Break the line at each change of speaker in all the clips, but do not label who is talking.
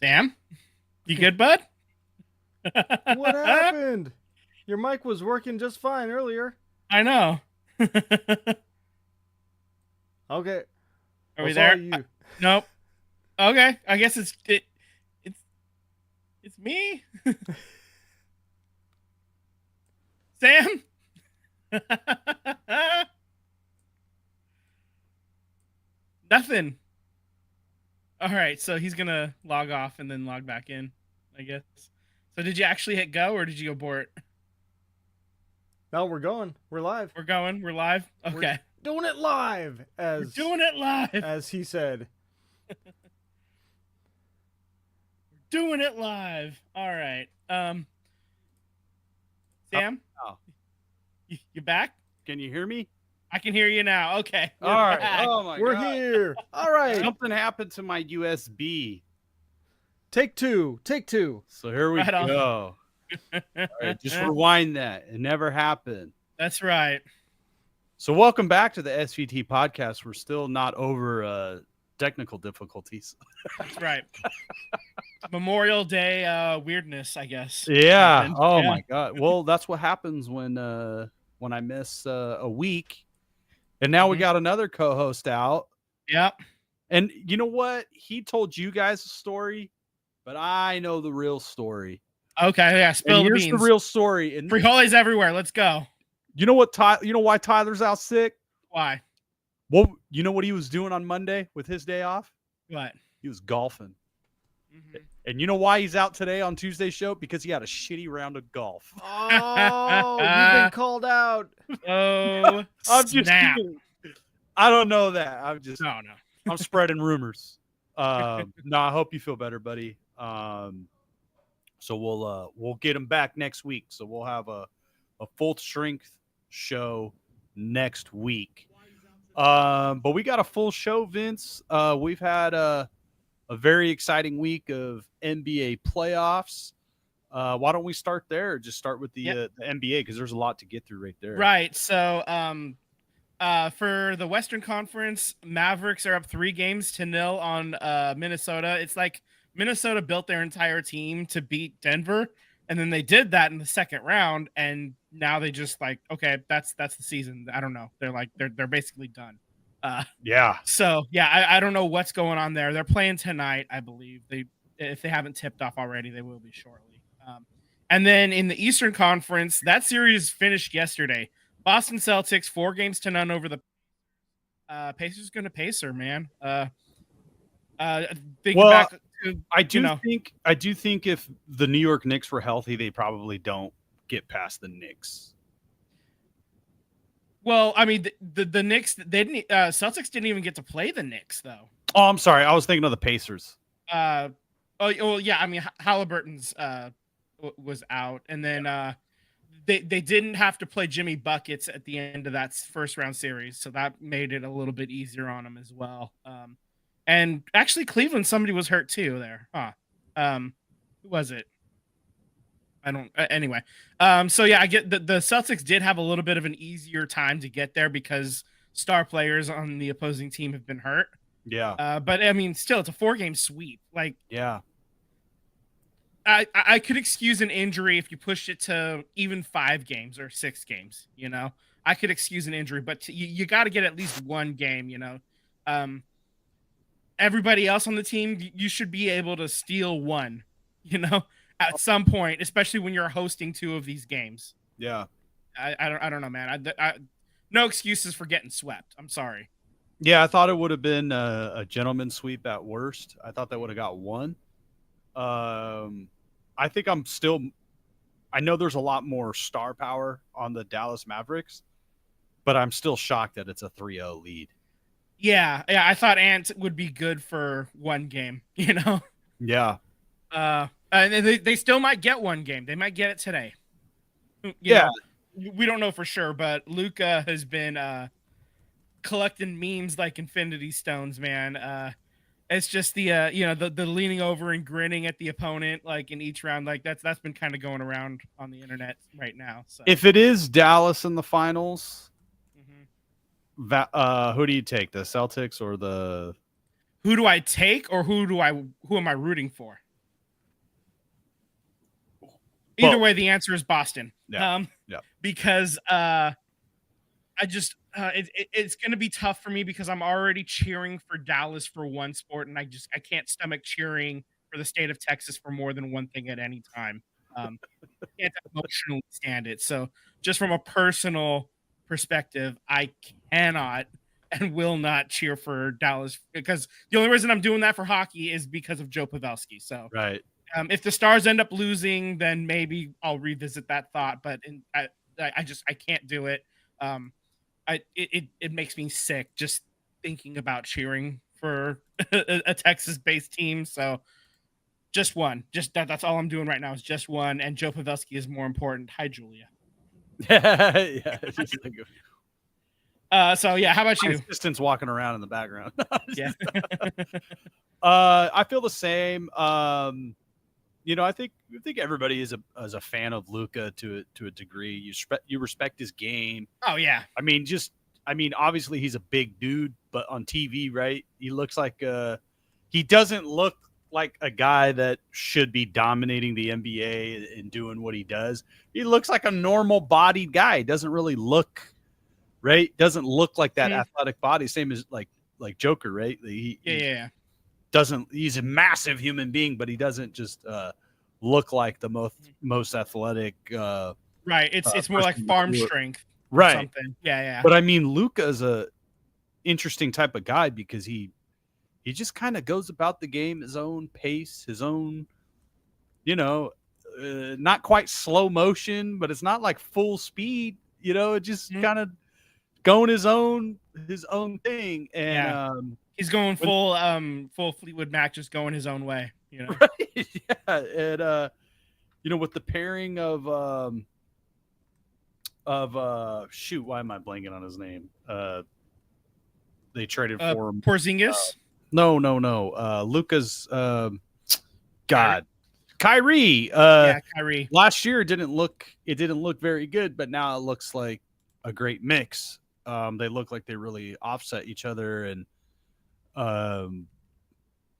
Sam, you good, bud?
What happened? Your mic was working just fine earlier.
I know.
Okay.
Are
Well,
we
it's all
there?
you.
Nope. Okay, I guess it's it's me, Sam. Nothing. All right, so he's gonna log off and then log back in, I guess. So did you actually hit go or did you abort?
Now we're going. We're live.
We're going. We're live.
We're
Okay,
doing it live,
we're doing it live.
as he said.
Doing it live. All right. Sam,
Oh,
you back?
can you hear me?
I can hear you now. Okay. We're
All right.
back.
Oh my
We're
god.
here. All right.
Something happened to my USB.
Take two. Take two.
So here we
Right on.
go. All right, just rewind that. It never happened.
That's right.
So welcome back to the SVT podcast. We're still not over technical difficulties.
That's right. Memorial Day weirdness, I guess.
Yeah.
happened.
Oh
Yeah.
my god. Well, that's what happens when I miss a week. And now we
Mhm.
got another co-host out.
Yep.
And you know what? He told you guys a story, but I know the real story.
Okay. Yeah. Spill
And
the
here's
beans.
the real story. And
Frijoles everywhere. Let's go.
you know what? You know why Tyler's out sick?
Why?
Well, you know what he was doing on Monday with his day off?
What?
He was golfing.
Mhm.
And you know why he's out today on Tuesday's show? Because he had a shitty round of golf.
Oh, you've been called out.
Oh,
I'm just
snap.
kidding. I don't know that.
No, no.
I'm spreading rumors. No, I hope you feel better, buddy. So we'll get him back next week. So we'll have a full strength show next week. But we got a full show, Vince. We've had a very exciting week of NBA playoffs. Why don't we start there? Just start with the NBA because there's a lot to get through right there.
Right. So, for the Western Conference, Mavericks are up 3-0 on Minnesota. It's like Minnesota built their entire team to beat Denver, and then they did that in the second round, and now they just like, okay, that's the season. I don't know. They're like they're basically done.
Yeah.
So yeah, I don't know what's going on there. They're playing tonight, I believe. If they haven't tipped off already, they will be shortly. And then in the Eastern Conference, that series finished yesterday. Boston Celtics 4-0 over the Pacers. Going to Pacer, man. Thinking
Well,
back to,
I do think if the New York Knicks were healthy, they probably don't get past the Knicks.
well, I mean, the Knicks, they didn't. Celtics didn't even get to play the Knicks though.
Oh, I'm sorry. I was thinking of the Pacers.
Oh, well, yeah. I mean, Halliburton's was out, and then they didn't have to play Jimmy Buckets at the end of that first round series, so that made it a little bit easier on them as well. And actually, Cleveland, somebody was hurt too there. Who was it? I don't. Anyway, so yeah, I get the Celtics did have a little bit of an easier time to get there because star players on the opposing team have been hurt.
Yeah.
But I mean, still, it's a 4-game sweep. Like,
Yeah.
I could excuse an injury if you pushed it to even 5 games or 6 games. You know, I could excuse an injury, but you got to get at least one game. You know, everybody else on the team, you should be able to steal one. You know, at some point, especially when you're hosting 2 of these games.
Yeah.
I don't know, man. No excuses for getting swept. I'm sorry.
Yeah, I thought it would have been a gentleman's sweep at worst. I thought they would have got one. I think I know there's a lot more star power on the Dallas Mavericks, but I'm still shocked that it's a 3-0 lead.
Yeah, I thought Ant would be good for one game, you know?
Yeah.
And they still might get one game. They might get it today. You know, we don't know for sure, but Luka has been collecting memes like Infinity Stones, man. It's just the the leaning over and grinning at the opponent like in each round, like that's been kind of going around on the internet right now. So
If it is Dallas in the finals,
Mhm.
who do you take, the Celtics or the?
Who do I take, or who am I rooting for? Either
But-
way, the answer is Boston.
Yeah, yeah.
Because it's going to be tough for me because I'm already cheering for Dallas for one sport, and I can't stomach cheering for the state of Texas for more than one thing at any time. Can't emotionally stand it. So just from a personal perspective, I cannot and will not cheer for Dallas because the only reason I'm doing that for hockey is because of Joe Pavelski. So
right.
if the Stars end up losing, then maybe I'll revisit that thought. But I can't do it. It makes me sick just thinking about cheering for a Texas-based team. So just one, that's all I'm doing right now is just one. And Joe Pavelski is more important. Hi, Julia.
Yeah, it's just like
So yeah, how about
my
you?
assistant's walking around in the background.
Yeah.
I feel the same. I think everybody is a fan of Luka to a degree. You respect his game.
Oh yeah.
I mean, obviously he's a big dude, but on TV, right? He looks like he doesn't look like a guy that should be dominating the NBA and doing what he does. He looks like a normal bodied guy. He doesn't really look right. Doesn't look like that athletic body. Same as like Joker, right? He doesn't. He's a massive human being, but he doesn't just look like the most athletic.
Right. It's more like farm strength.
Right.
Something. Yeah.
But I mean, Luka is a interesting type of guy because he just kind of goes about the game his own pace, his own, not quite slow motion, but it's not like full speed. It just kind of going his own thing. And
he's going full Fleetwood Mac, just going his own way.
Right? Yeah, and with the pairing of shoot, why am I blanking on his name? They traded for him.
Porzingis.
No. Luka's God, Kyrie.
Kyrie.
Last year it didn't look very good, but now it looks like a great mix. They look like they really offset each other, and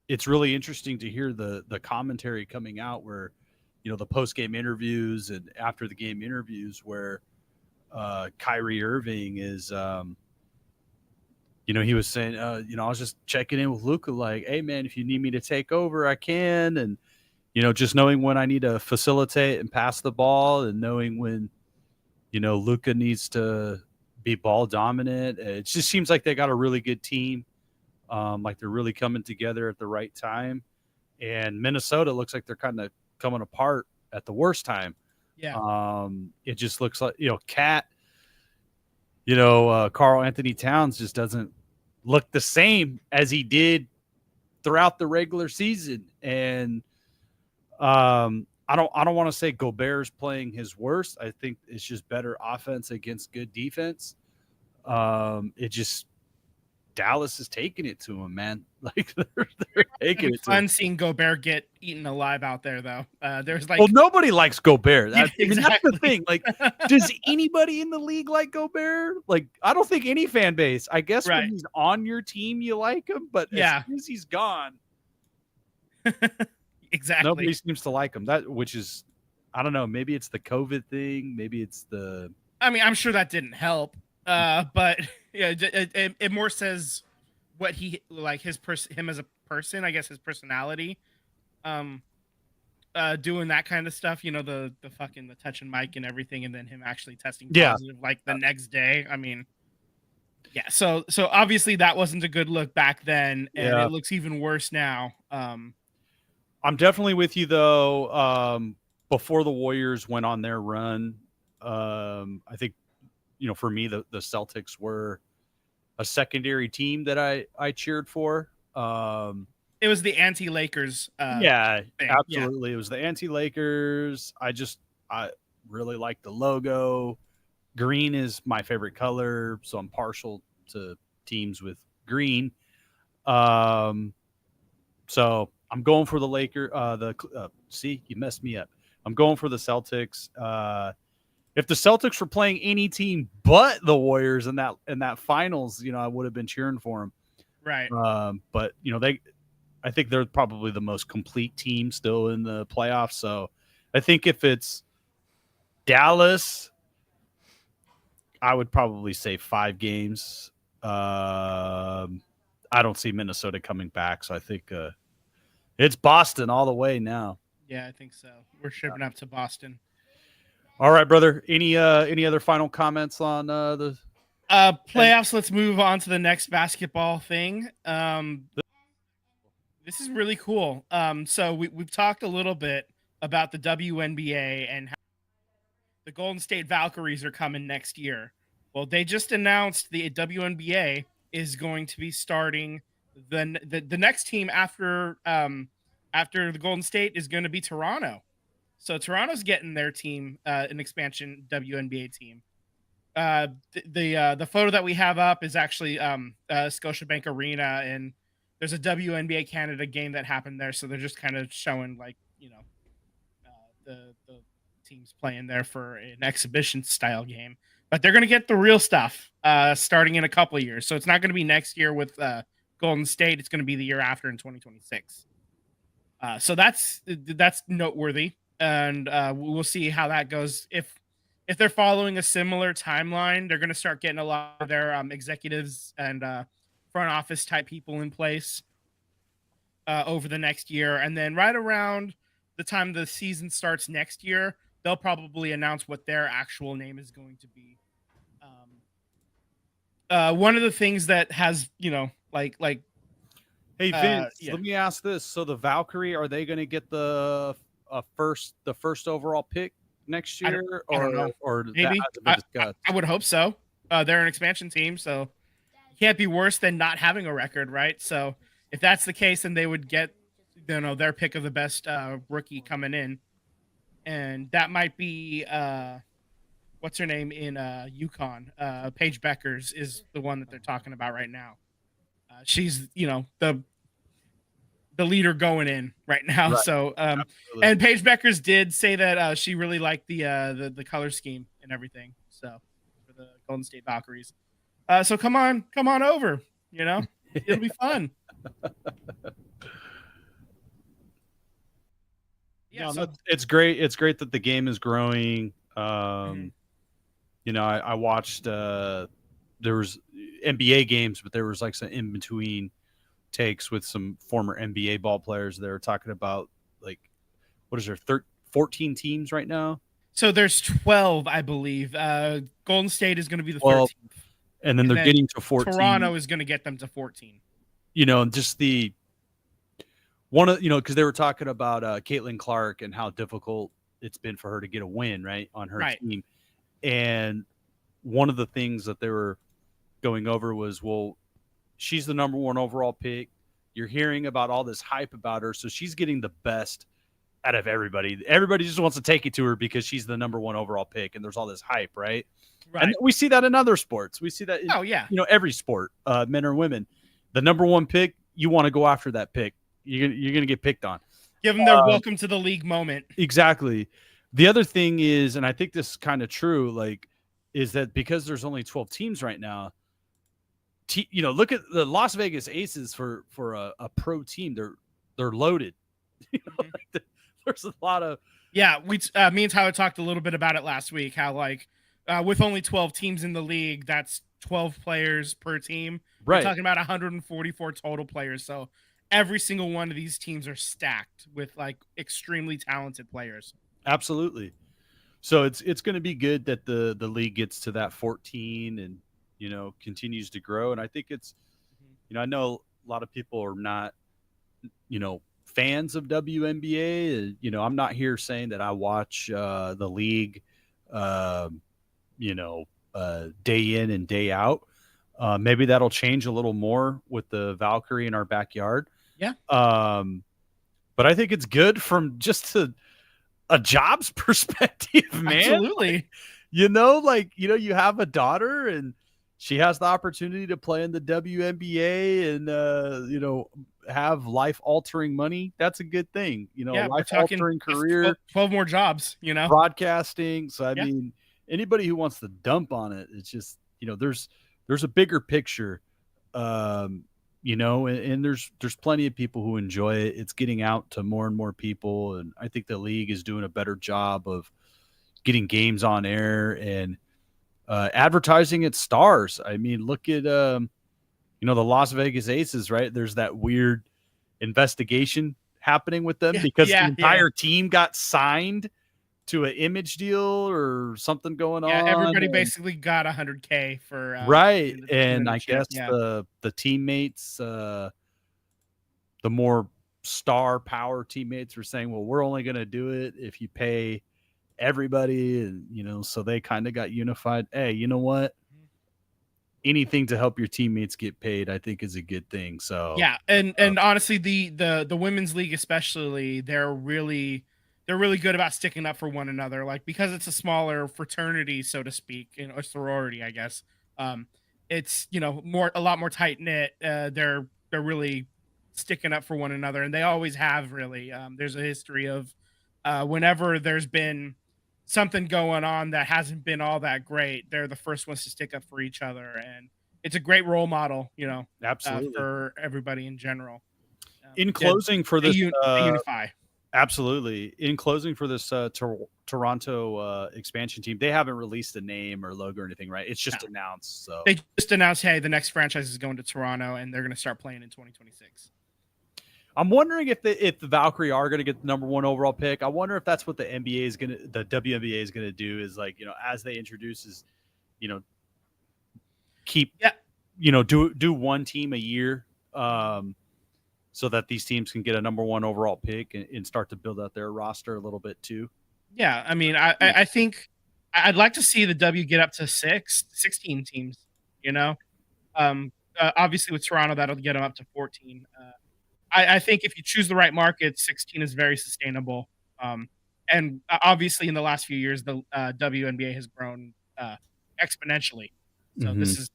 it's really interesting to hear the commentary coming out where, the post-game interviews and after the game interviews where Kyrie Irving is, he was saying, I was just checking in with Luka, like, hey man, if you need me to take over, I can. And, just knowing when I need to facilitate and pass the ball and knowing when, Luka needs to be ball dominant. It just seems like they got a really good team. Like they're really coming together at the right time. And Minnesota looks like they're kind of coming apart at the worst time.
Yeah.
It just looks like, Cat, Karl Anthony Towns just doesn't look the same as he did throughout the regular season. And I don't want to say Gobert's playing his worst. I think it's just better offense against good defense. Dallas is taking it to him, man. Like they're taking it to him.
Fun seeing Gobert get eaten alive out there, though. There's like,
well, nobody likes Gobert. That's
Exactly.
the thing. Like, does anybody in the league like Gobert? Like, I don't think any fan base. I guess
Right.
when he's on your team, you like him, but as soon as he's gone,
exactly.
nobody seems to like him. Which is, I don't know. Maybe it's the COVID thing. Maybe it's the.
I mean, I'm sure that didn't help. But yeah, it more says what he like him as a person, I guess his personality, doing that kind of stuff, the fucking the touching mic and everything, and then him actually testing positive like the next day. I mean, yeah. So obviously that wasn't a good look back then, and it looks even worse now.
I'm definitely with you though. Before the Warriors went on their run, I think. For me, the Celtics were a secondary team that I cheered for.
It was the anti-Lakers.
Yeah,
thing.
absolutely. Yeah. It was the anti-Lakers. I really like the logo. Green is my favorite color, so I'm partial to teams with green. So I'm going for the Lakers. See, you messed me up. I'm going for the Celtics. If the Celtics were playing any team but the Warriors in that finals, I would have been cheering for them.
Right.
But I think they're probably the most complete team still in the playoffs. So I think if it's Dallas, I would probably say 5 games. I don't see Minnesota coming back, so I think it's Boston all the way now.
Yeah, I think so. We're shipping up to Boston.
All right, brother. Any other final comments on the
Playoffs. Let's move on to the next basketball thing. This is really cool. So we've talked a little bit about the WNBA and how the Golden State Valkyries are coming next year. Well, they just announced the WNBA is going to be starting the next team after the Golden State is going to be Toronto. So Toronto's getting their team, an expansion WNBA team. The photo that we have up is actually Scotiabank Arena, and there's a WNBA Canada game that happened there. So they're just kind of showing the teams playing there for an exhibition style game. But they're going to get the real stuff starting in a couple of years. So it's not going to be next year with Golden State. It's going to be the year after in 2026. So that's noteworthy, and we'll see how that goes. If they're following a similar timeline, they're going to start getting a lot of their executives and front office type people in place over the next year. And then right around the time the season starts next year, they'll probably announce what their actual name is going to be. One of the things that has,
Hey Vince,
yeah.
let me ask this. So the Valkyrie, are they going to get the first overall pick next
I
year,
don't know.
or that
Maybe.
hasn't been discussed?
I would hope so. They're an expansion team, so can't be worse than not having a record, right? So if that's the case, then they would get, their pick of the best rookie coming in, and that might be what's her name in UConn? Paige Beckers is the one that they're talking about right now. She's the leader going in right now.
Right.
So
Absolutely.
and Paige Beckers did say that she really liked the color scheme and everything. So for the Golden State Valkyries. So come on over. It'll be fun. Yeah,
No,
so
it's great. It's great that the game is growing.
Mhm.
I watched there was NBA games, but there was like some in between takes with some former NBA ball players. They were talking about like, what is there, 14 teams right now?
So there's 12, I believe. Golden State is going to be the
12,
13th.
and then
And
they're
then
getting to 14.
Toronto is going to get them to 14.
Just the because they were talking about Caitlin Clark and how difficult it's been for her to get a win right on her
Right.
team. And one of the things that they were going over was, well, she's the number 1 overall pick. You're hearing about all this hype about her, so she's getting the best out of everybody. Everybody just wants to take it to her because she's the number 1 overall pick, and there's all this hype, right?
Right.
And we see that in other sports. We see that in,
Oh yeah.
every sport, men or women. The number 1 pick, you want to go after that pick. You're going to get picked on.
Give them their welcome to the league moment.
Exactly. The other thing is, and I think this is kind of true, is that because there's only 12 teams right now, look at the Las Vegas Aces for a pro team. They're loaded. There's a lot of
me and Tyler talked a little bit about it last week. How with only 12 teams in the league, that's 12 players per team.
right.
We're talking about 144 total players. So every single one of these teams are stacked with extremely talented players.
Absolutely. So it's going to be good that the league gets to that 14 and continues to grow. And I think it's I know a lot of people are not fans of WNBA. I'm not here saying that I watch the league day in and day out. Maybe that'll change a little more with the Valkyrie in our backyard.
Yeah.
But I think it's good from just a jobs perspective, man.
Absolutely.
You have a daughter and she has the opportunity to play in the WNBA and have life altering money. That's a good thing. Life altering career,
12 more jobs,
broadcasting. So I
Yeah.
mean, anybody who wants to dump on it, it's just, there's a bigger picture. And there's plenty of people who enjoy it. It's getting out to more and more people. And I think the league is doing a better job of getting games on air and advertising its stars. I mean, look at the Las Vegas Aces, right? There's that weird investigation happening with them because the entire team got signed to an image deal or something going on.
Everybody basically got $100K for
right.
the
And I guess
yeah.
the teammates, the more star power teammates were saying, well, we're only going to do it if you pay everybody. And, so they kind of got unified. Hey, you know what? Anything to help your teammates get paid, I think is a good thing. So
yeah, and honestly, the women's league especially, they're really good about sticking up for one another. Like, because it's a smaller fraternity, so to speak, or sorority, I guess. It's a lot more tight knit. They're really sticking up for one another, and they always have. Really, there's a history of whenever there's been something going on that hasn't been all that great, they're the first ones to stick up for each other, and it's a great role model,
absolutely
for everybody in general.
In closing for this,
they unify.
Absolutely. In closing for this Toronto expansion team, they haven't released a name or logo or anything, right? It's just announced. So
they just announced, hey, the next franchise is going to Toronto, and they're going to start playing in 2026.
I'm wondering if the Valkyrie are going to get the number 1 overall pick. I wonder if that's what the WNBA is going to do, is like, as they introduce, keep, do one team a year, so that these teams can get a number 1 overall pick and start to build out their roster a little bit too.
Yeah. I mean, I think I'd like to see the W get up to 16 teams, obviously with Toronto, that'll get them up to 14. I think if you choose the right market, 16 is very sustainable. And obviously in the last few years, the WNBA has grown exponentially. So this is,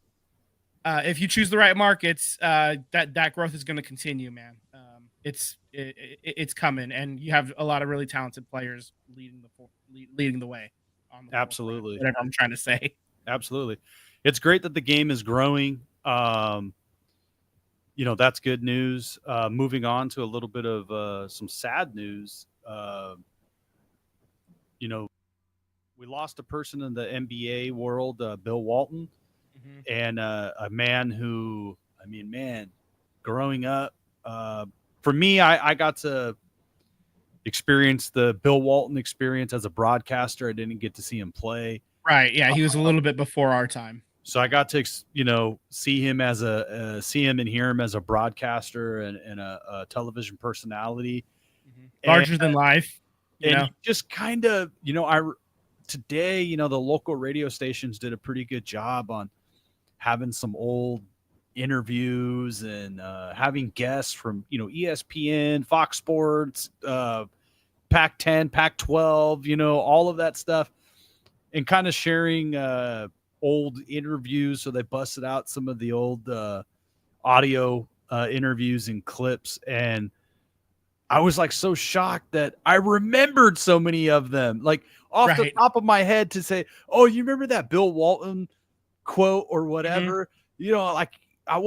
if you choose the right markets, that growth is going to continue, man. It's coming, and you have a lot of really talented players leading the way.
Absolutely,
whatever I'm trying to say.
Absolutely, it's great that the game is growing. That's good news. Moving on to a little bit of some sad news. We lost a person in the NBA world, Bill Walton, and a man who, growing up, for me, I got to experience the Bill Walton experience as a broadcaster. I didn't get to see him play.
Right. Yeah. He was a little bit before our time.
So I got to, see him see him and hear him as a broadcaster and a television personality,
larger than life.
Just kind of, today, the local radio stations did a pretty good job on having some old interviews and having guests from, ESPN, Fox Sports, Pac-10, Pac-12, all of that stuff, and kind of sharing old interviews. So they busted out some of the old audio interviews and clips, and I was like so shocked that I remembered so many of them, like off the top of my head, to say, oh, you remember that Bill Walton quote or whatever, like I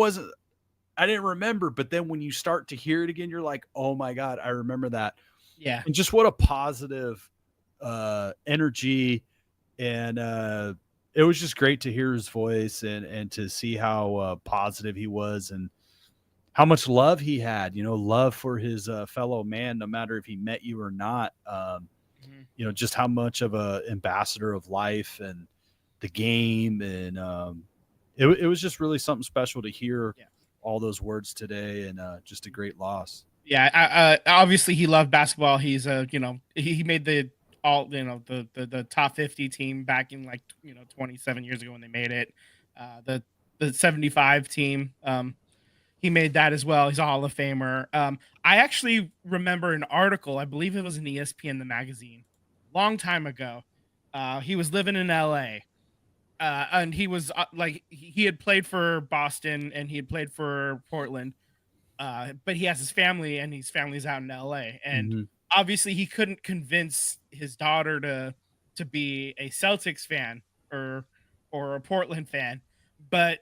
didn't remember, but then when you start to hear it again, you're like, oh my God, I remember that.
Yeah.
And just what a positive energy. And it was just great to hear his voice and to see how positive he was and how much love he had, love for his fellow man, no matter if he met you or not. Just how much of a ambassador of life and the game. And it was just really something special to hear all those words today, and just a great loss.
Yeah. Obviously he loved basketball. He's he made the top 50 team back in 27 years ago when they made it. The 75 team, he made that as well. He's a Hall of Famer. I actually remember an article, I believe it was in ESPN, the magazine, long time ago. He was living in LA, and he was he had played for Boston and he had played for Portland, but he has his family, and his family's out in LA, and obviously he couldn't convince his daughter to be a Celtics fan or a Portland fan, but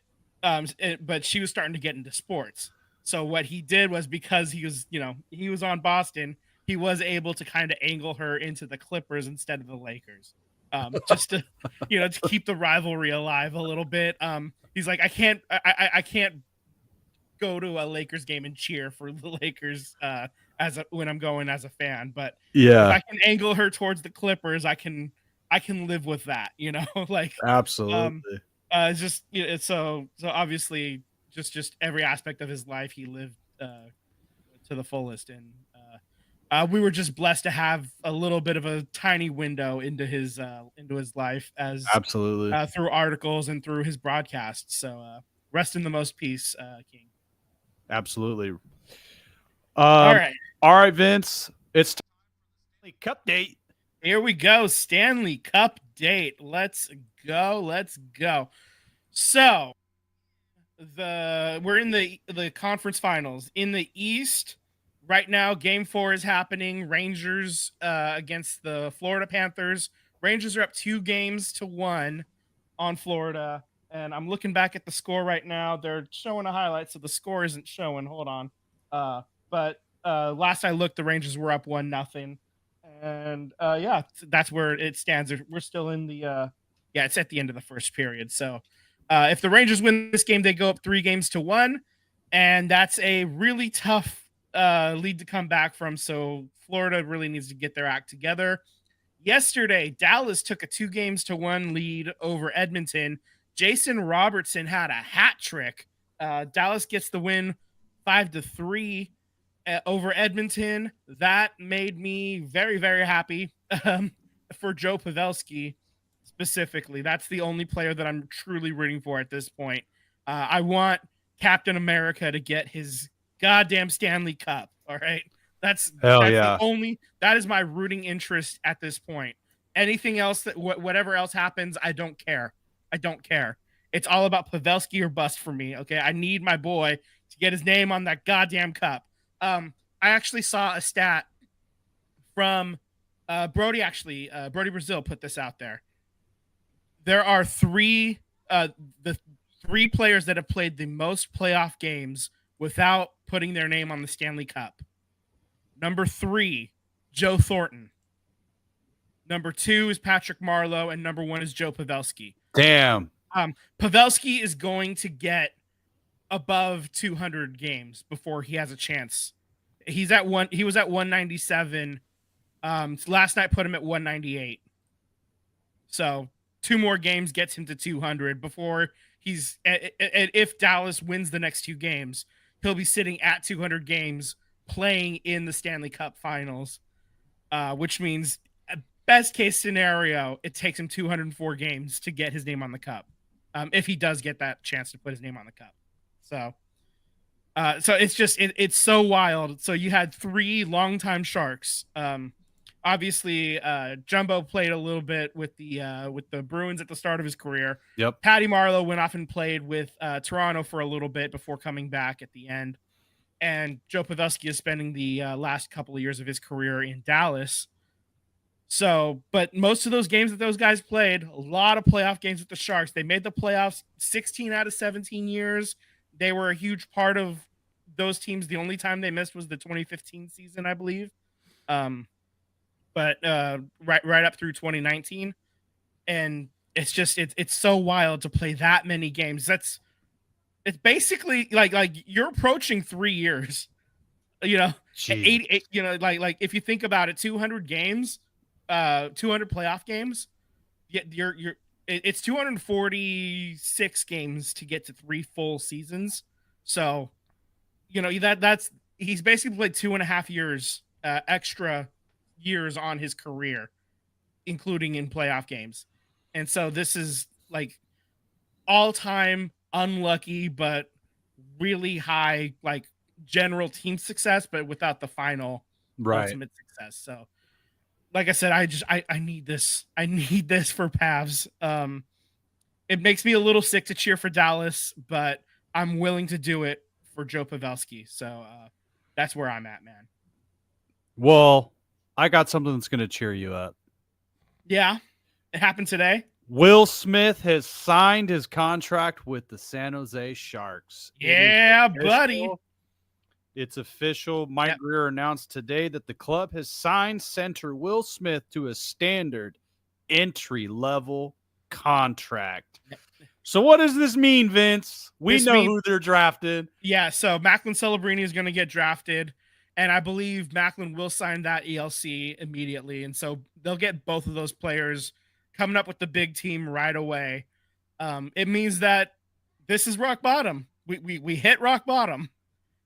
she was starting to get into sports. So what he did was, because he was on Boston, he was able to kind of angle her into the Clippers instead of the Lakers. just to to keep the rivalry alive a little bit. He's like, I can't go to a Lakers game and cheer for the Lakers when I'm going as a fan, but if I can angle her towards the Clippers, I can live with that, like
Absolutely.
it's just so obviously just every aspect of his life he lived to the fullest, and we were just blessed to have a little bit of a tiny window into his life as
Absolutely.
through articles and through his broadcasts. So rest in the most peace, King.
Absolutely.
All right,
Vince. It's Stanley Cup date.
Here we go. Stanley Cup date. Let's go. So we're in the conference finals. In the East, right now, game 4 is happening. Rangers against the Florida Panthers. Rangers are up 2-1 on Florida. And I'm looking back at the score right now. They're showing a highlight, so the score isn't showing. Hold on. But last I looked, the Rangers were up 1-0. And that's where it stands. We're still in the it's at the end of the first period. So if the Rangers win this game, they go up 3-1, and that's a really tough lead to come back from. So Florida really needs to get their act together. Yesterday, Dallas took a 2-1 lead over Edmonton. Jason Robertson had a hat trick. Dallas gets the win 5-3 over Edmonton. That made me very, very happy for Joe Pavelski specifically. That's the only player that I'm truly rooting for at this point. I want Captain America to get his goddamn Stanley Cup. All right. That is my rooting interest at this point. Anything else whatever else happens, I don't care. It's all about Pavelski or bust for me. Okay. I need my boy to get his name on that goddamn cup. I actually saw a stat from Brody. Brody Brazil put this out there. There are the 3 players that have played the most playoff games without putting their name on the Stanley Cup. Number 3, Joe Thornton. Number 2 is Patrick Marleau, and number 1 is Joe Pavelski.
Damn.
Pavelski is going to get above 200 games before he has a chance. He was at 197. Last night put him at 198. So 2 more games gets him to 200 before if Dallas wins the next 2 games, he'll be sitting at 200 games playing in the Stanley Cup Finals, which means best case scenario, it takes him 204 games to get his name on the cup. If he does get that chance to put his name on the cup. So it's just, it's so wild. So you had 3 longtime Sharks. Obviously, Jumbo played a little bit with the Bruins at the start of his career.
Yep.
Patty Marleau went off and played with Toronto for a little bit before coming back at the end. And Joe Pavelski is spending the last couple of years of his career in Dallas. So, but most of those games that those guys played, a lot of playoff games with the Sharks. They made the playoffs 16 out of 17 years. They were a huge part of those teams. The only time they missed was the 2015 season, I believe. But right up through 2019. And it's just, it's so wild to play that many games. It's basically like you're approaching 3 years, 88, like if you think about it, 200 games, 200 playoff games, it's 246 games to get to 3 full seasons. So, that's he's basically played 2.5 years, extra years on his career, including in playoff games. And so this is like all time unlucky, but really high, like general team success, but without the final ultimate success. So, like I said, I need this. I need this for Pavs. It makes me a little sick to cheer for Dallas, but I'm willing to do it for Joe Pavelski. So that's where I'm at, man.
Well, I got something that's going to cheer you up. Yeah,
it happened today.
Will Smith has signed his contract with the San Jose Sharks.
Yeah, buddy.
It's official. Mike Grier announced today that the club has signed center Will Smith to a standard entry level contract. So what does this mean, Vince? We know who they're drafting.
Yeah, so Macklin Celebrini is going to get drafted, and I believe Macklin will sign that ELC immediately, and so they'll get both of those players coming up with the big team right away. It means that this is rock bottom. We hit rock bottom.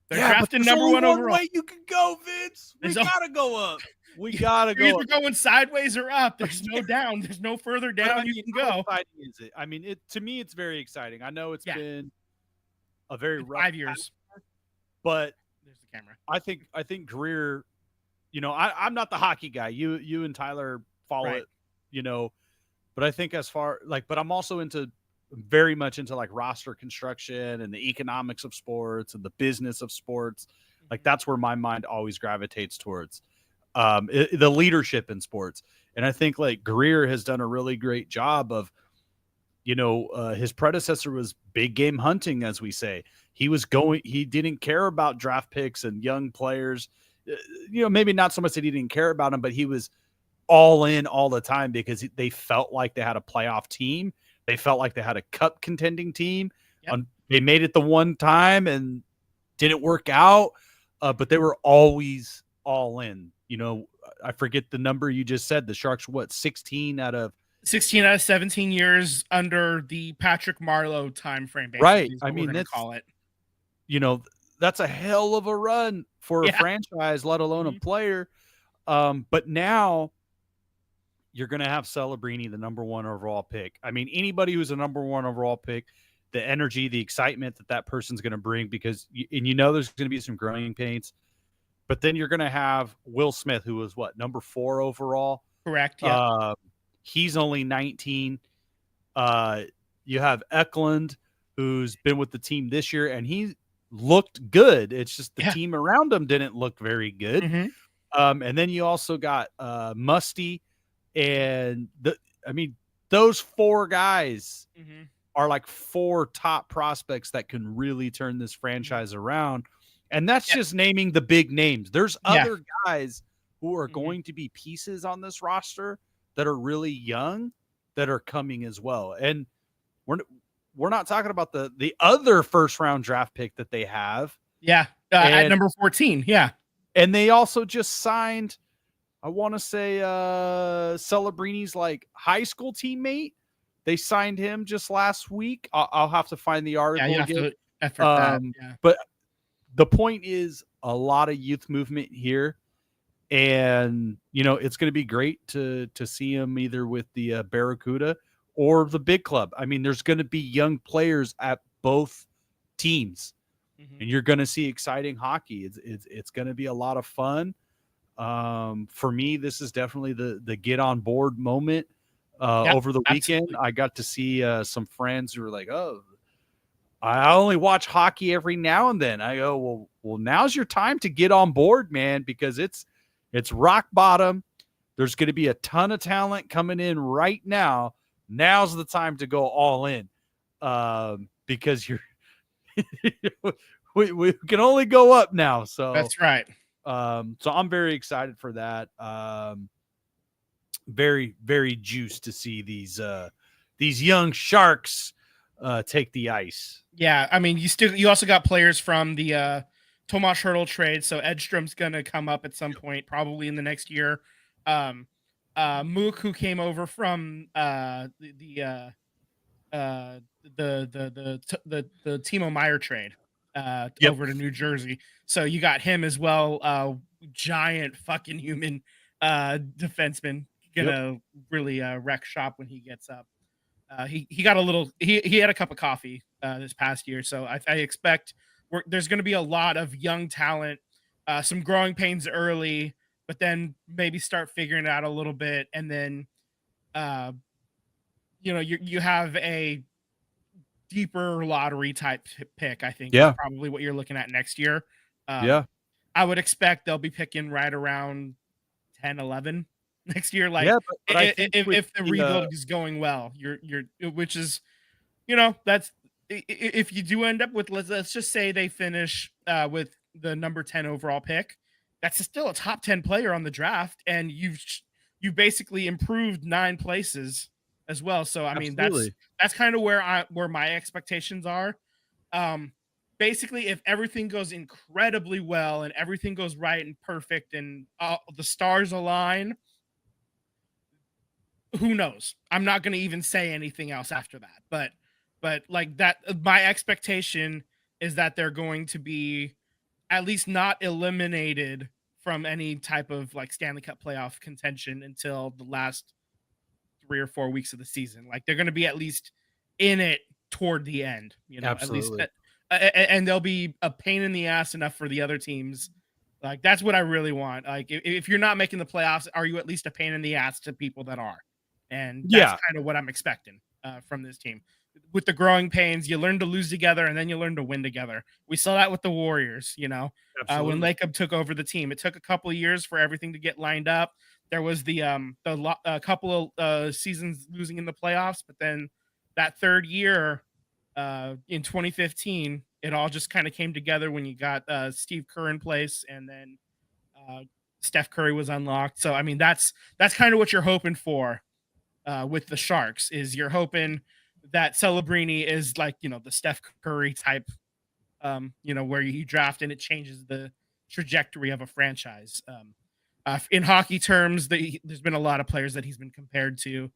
They're drafting number one overall.
Way you can go, Vince. We gotta go up. We gotta go.
You're either going sideways or up. There's no down. There's no further down you can go.
How exciting is it? I mean, to me, it's very exciting. I know it's been a very rough
5 years,
but
there's the camera.
I think Greer. You know, I'm not the hockey guy. You and Tyler follow it. You know, but I think but I'm also very much into like roster construction and the economics of sports and the business of sports. Like that's where my mind always gravitates towards. The leadership in sports. And I think like Greer has done a really great job of, his predecessor was big game hunting, as we say. He didn't care about draft picks and young players, maybe not so much that he didn't care about them, but he was all in all the time because they felt like they had a playoff team. They felt like they had a cup contending team. Yep. They made it the one time and didn't work out, but they were always all in. I forget the number you just said. The Sharks, 16 out of
17 years under the Patrick Marleau time frame,
right? I mean,
call it.
That's a hell of a run for a franchise, let alone a player. But now you're going to have Celebrini, the number one overall pick. I mean, anybody who's a number one overall pick, the energy, the excitement that person's going to bring, because there's going to be some growing pains. But then you're going to have Will Smith, who was number 4 overall?
Correct. Yeah.
He's only 19. You have Eklund, who's been with the team this year, and he looked good. It's just the team around him didn't look very good.
Mm-hmm.
And then you also got Musty, and those 4 guys are like 4 top prospects that can really turn this franchise around. And that's just naming the big names. There's other guys who are going to be pieces on this roster that are really young that are coming as well. And we're not talking about the other first round draft pick that they have.
Yeah. At number 14. Yeah.
And they also just signed, I want to say, Celebrini's like high school teammate. They signed him just last week. I'll have to find the article.
Yeah, you have to effort that. Yeah.
But the point is a lot of youth movement here, and it's going to be great to see him either with the Barracuda or the big club. I mean, there's going to be young players at both teams, and you're going to see exciting hockey. It's going to be a lot of fun. For me, this is definitely the get on board moment. Over the weekend, absolutely. I got to see some friends who were like, "Oh, I only watch hockey every now and then." I go, well, now's your time to get on board, man, because it's rock bottom. There's going to be a ton of talent coming in right now. Now's the time to go all in, because we can only go up now. So
that's right.
So I'm very excited for that. Very, very juiced to see these young Sharks take the ice.
Yeah, I mean, you also got players from the Tomas Hertl trade, so Edstrom's gonna come up at some point, probably in the next year. Mook, who came over from the Timo Meyer trade over to New Jersey, so you got him as well. Giant fucking human defenseman, gonna really wreck shop when he gets up. He got he had a cup of coffee this past year, so I expect there's going to be a lot of young talent, some growing pains early, but then maybe start figuring it out a little bit, and then you have a deeper lottery type pick. I think is probably what you're looking at next year. I would expect they'll be picking right around 10, 11 next year. Like, but if the rebuild is going well, which is, that's, if you do end up with, let's just say they finish with the number 10 overall pick, that's still a top 10 player on the draft. And you've you basically improved 9 places as well. So I mean,
Absolutely.
that's kind of where my expectations are. Um, basically, if everything goes incredibly well and everything goes right and perfect and the stars align, who knows? I'm not going to even say anything else after that. But like that, my expectation is that they're going to be at least not eliminated from any type of like Stanley Cup playoff contention until the last 3 or 4 weeks of the season. Like they're going to be at least in it toward the end, you know, at least,
Absolutely.
and they'll be a pain in the ass enough for the other teams. Like that's what I really want. Like if you're not making the playoffs, are you at least a pain in the ass to people that are? And that's
Yeah,
kind of what I'm expecting from this team. With the growing pains, you learn to lose together, and then you learn to win together. We saw that with the Warriors, you know, when
absolutely.
Lacob took over the team. It took a couple of years for everything to get lined up. There was a couple of seasons losing in the playoffs, but then that third year in 2015, it all just kind of came together when you got Steve Kerr in place, and then uh, Steph Curry was unlocked. So I mean, that's kind of what you're hoping for with the Sharks. Is you're hoping that Celebrini is like, you know, the Steph Curry type, you know, where you draft and it changes the trajectory of a franchise. In hockey terms, there's been a lot of players that he's been compared to.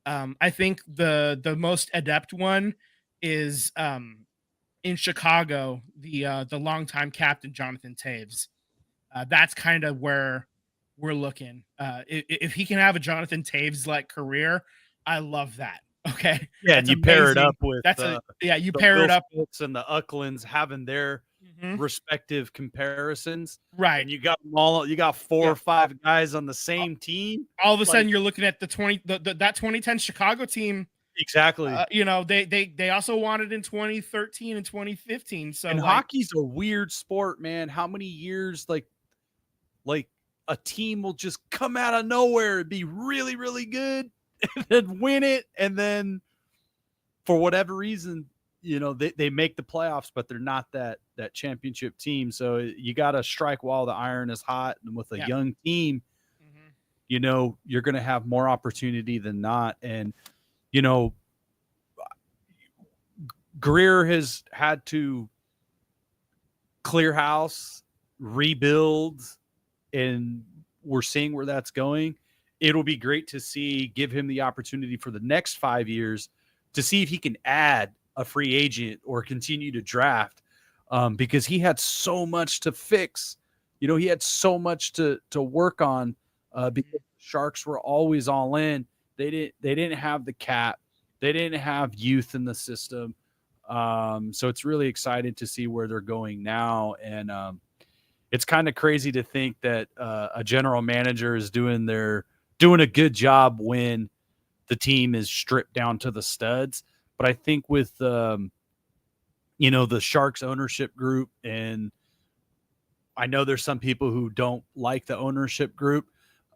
I think the most adept one is in Chicago, the longtime captain Jonathan Taves. That's kind of where we're looking. If he can have a Jonathan Taves like career, I love that. Okay,
Yeah, and
that's
you pair it
amazing.
up with
That's a yeah. You
the
pair
Will
it up.
Smiths and the Ucklands having their
Mhm.
respective comparisons,
Right.
and you got them all. You got four
Yeah.
or five guys on the same team.
All of a
Like
sudden, you're looking at that 2010 Chicago team.
exactly.
You know, they also won it in 2013 and 2015. So
And
like,
hockey's a weird sport, man. How many years like a team will just come out of nowhere and be really, really good and then win it, and then for whatever reason, you know, they make the playoffs, but they're not that championship team. So you got to strike while the iron is hot, and with a
yeah.
young team,
Mhm.
you know, you're going to have more opportunity than not. And you know, Greer has had to clear house, rebuild, and we're seeing where that's going. It'll be great to see, give him the opportunity for the next 5 years to see if he can add a free agent or continue to draft, because he had so much to fix. You know, he had so much to work on, because the Sharks were always all in. They didn't have the cap. They didn't have youth in the system. So it's really exciting to see where they're going now. And it's kind of crazy to think that a general manager is doing a good job when the team is stripped down to the studs. But I think with you know, the Sharks ownership group, and I know there's some people who don't like the ownership group,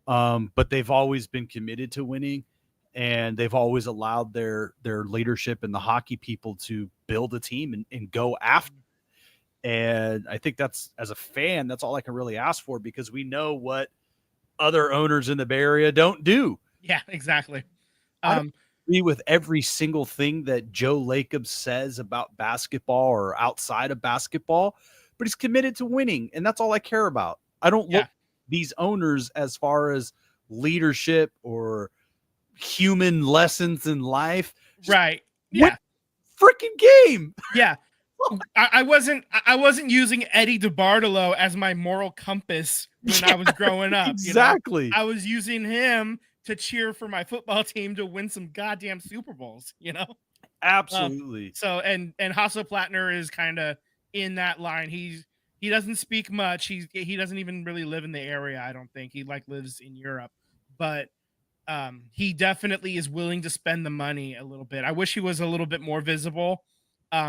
but they've always been committed to winning, and they've always allowed their leadership and the hockey people to build a team and go after. And I think that's, as a fan, that's all I can really ask for, because we know what other owners in the Bay Area don't do.
Yeah, exactly.
I don't
Um,
agree with every single thing that Joe Lacob says about basketball or outside of basketball, but he's committed to winning, and that's all I care about. I don't look
yeah,
at these owners as far as leadership or human lessons in life. Just
right.
win
Yeah,
freaking game.
yeah. I wasn't using Eddie DeBartolo as my moral compass when I was growing up. You know,
Exactly.
I was using him to cheer for my football team to win some goddamn Super Bowls. You know, um,
Absolutely.
so and Hasso Plattner is kind of in that line. He doesn't speak much. He doesn't even really live in the area. I don't think he like lives in Europe, but he definitely is willing to spend the money a little bit. I wish he was a little bit more visible,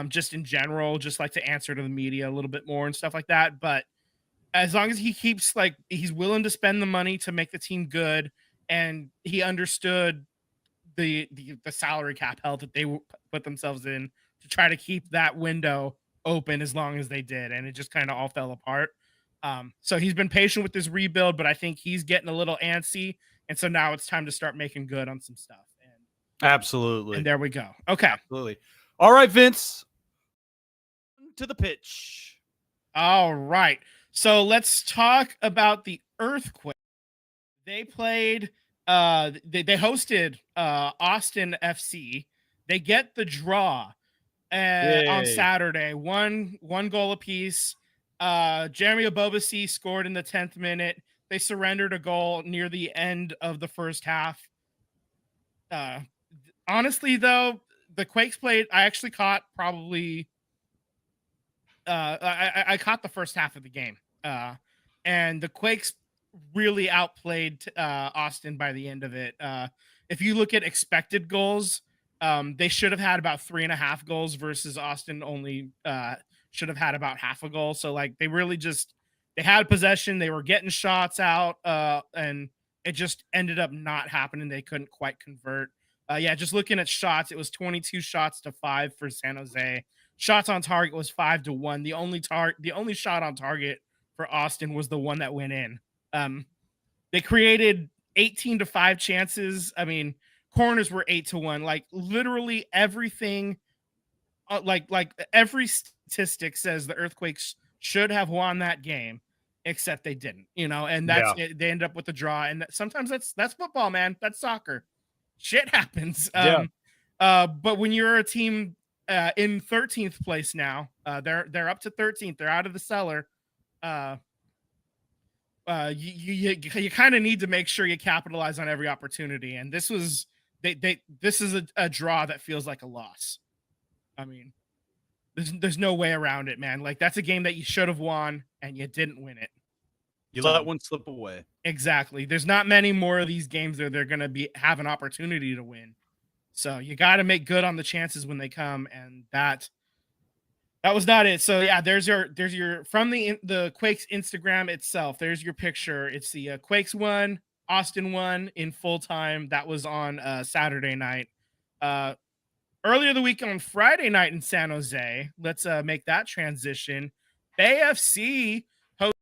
just in general, just like to answer to the media a little bit more and stuff like that. But as long as he keeps like he's willing to spend the money to make the team good, and he understood the salary cap hell that they put themselves in to try to keep that window open as long as they did, and it just kind of all fell apart. So he's been patient with this rebuild, but I think he's getting a little antsy. And so now it's time to start making good on some stuff.
Absolutely.
And there we go. Okay.
Absolutely. All right, Vince. To the pitch.
All right. So let's talk about the Earthquake. They played they hosted Austin FC. They get the draw on
Yay.
Saturday. One goal apiece. Jeremy Abobasi scored in the 10th minute. They surrendered a goal near the end of the first half. Honestly, though, the Quakes played. I actually caught probably. I caught the first half of the game, and the Quakes really outplayed Austin by the end of it. If you look at expected goals, they should have had about 3.5 goals versus Austin only should have had about half a goal. So like they really just they had possession, they were getting shots out, and it just ended up not happening. They couldn't quite convert. Yeah, just looking at shots, it was 22 shots to 5 for San Jose. Shots on target was 5-1. The only shot on target for Austin was the one that went in. They created 18-5 chances. I mean, corners were 8-1. Like literally everything, like every statistic says the Earthquakes should have won that game, except they didn't. And that's it. They end up with the draw. And sometimes that's football, man. That's soccer. Shit happens. But when you're a team in 13th place now, they're up to 13th. They're out of the cellar. You kind of need to make sure you capitalize on every opportunity. And this was this is a draw that feels like a loss. I mean, there's no way around it, man. Like that's a game that you should have won and you didn't win it.
You let one slip away.
Exactly. There's not many more of these games where they're going to have an opportunity to win. So you got to make good on the chances when they come, and that was not it. So yeah, there's your from the Quakes Instagram itself. There's your picture. It's the Quakes won, Austin won in full time. That was on Saturday night. Earlier the week on Friday night in San Jose. Let's make that transition. Bay FC host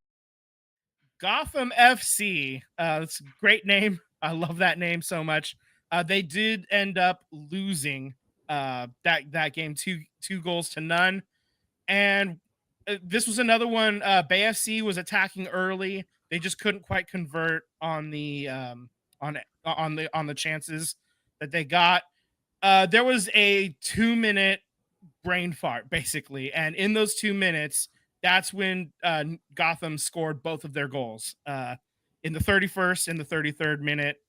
Gotham FC. That's a great name. I love that name so much. They did end up losing that game 2-0. And this was another one. Bay FC was attacking early. They just couldn't quite convert on the chances that they got. There was a 2-minute brain fart, basically. And in those 2 minutes, that's when Gotham scored both of their goals. In the 31st and the 33rd minute,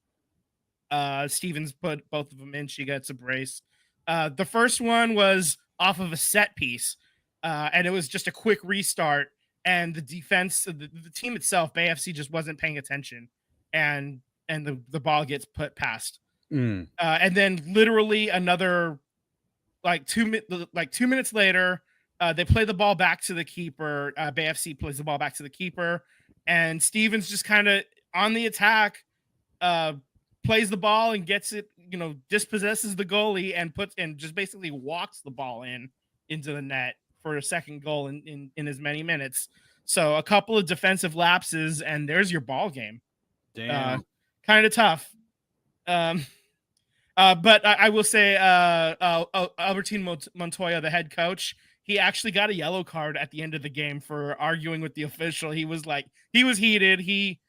Stevens put both of them in. She gets a brace. The first one was off of a set piece, and it was just a quick restart. And the defense, the team itself, Bay FC, just wasn't paying attention, and the ball gets put past. And then literally another 2 minutes later, they play the ball back to the keeper. Bay FC plays the ball back to the keeper, and Stevens just kind of on the attack, plays the ball and gets it, dispossesses the goalie and just basically walks the ball into the net for a second goal in as many minutes. So a couple of defensive lapses and there's your ball game.
Damn.
Kind of tough. But I will say Albertine Montoya, the head coach, he actually got a yellow card at the end of the game for arguing with the official. He was heated. He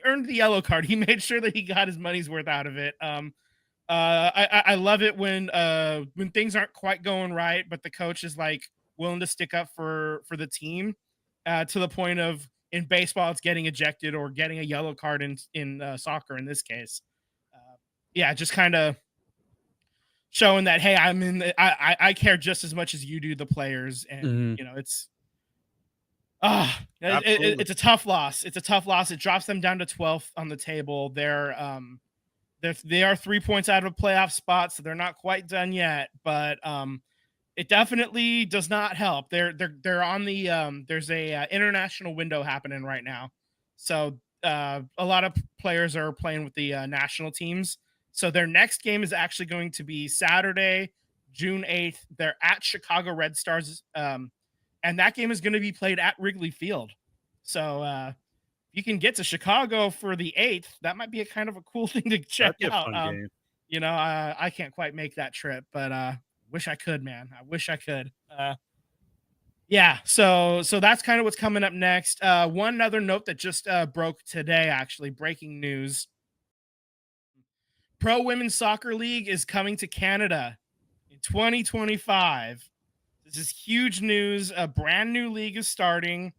earned the yellow card. He made sure that he got his money's worth out of it. I love it when things aren't quite going right, but the coach is willing to stick up for the team, to the point of in baseball it's getting ejected or getting a yellow card in soccer in this case. Just kind of showing that, hey, I care just as much as you do, the players, and it's it's a tough loss. It's a tough loss. It drops them down to 12th on the table. They are 3 points out of a playoff spot, so they're not quite done yet. But it definitely does not help. They're on the there's a international window happening right now, so a lot of players are playing with the national teams. So their next game is actually going to be Saturday, June 8th. They're at Chicago Red Stars. And that game is going to be played at Wrigley Field. So if you can get to Chicago for the 8th, that might be a kind of a cool thing to check
That'd be a
out.
fun game.
You know, I can't quite make that trip, but wish I could, man. I wish I could. Yeah, so that's kind of what's coming up next. One other note that just broke today, actually, breaking news. Pro Women's Soccer League is coming to Canada in 2025. This is huge news. A brand new league is starting,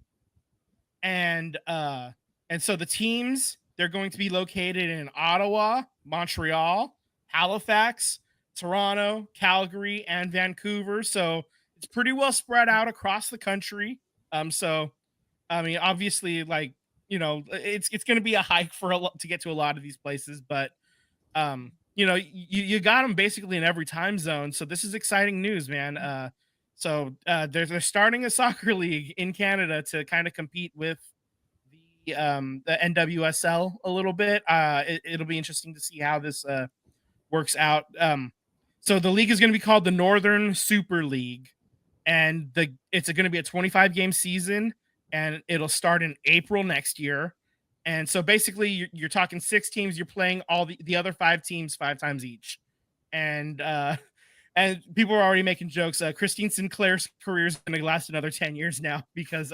and so the teams, they're going to be located in Ottawa, Montreal, Halifax, Toronto, Calgary, and Vancouver. So it's pretty well spread out across the country. So I mean, obviously, like, you know, it's going to be a hike for a lot to get to a lot of these places, but you know, you got them basically in every time zone. So this is exciting news, man. They're starting a soccer league in Canada to kind of compete with the NWSL a little bit. It'll be interesting to see how this works out. So the league is going to be called the Northern Super League, and it's going to be a 25 game season, and it'll start in April next year. And so basically you're talking 6 teams, you're playing all the other 5 teams 5 times each. And people are already making jokes. Christine Sinclair's career is going to last another 10 years now because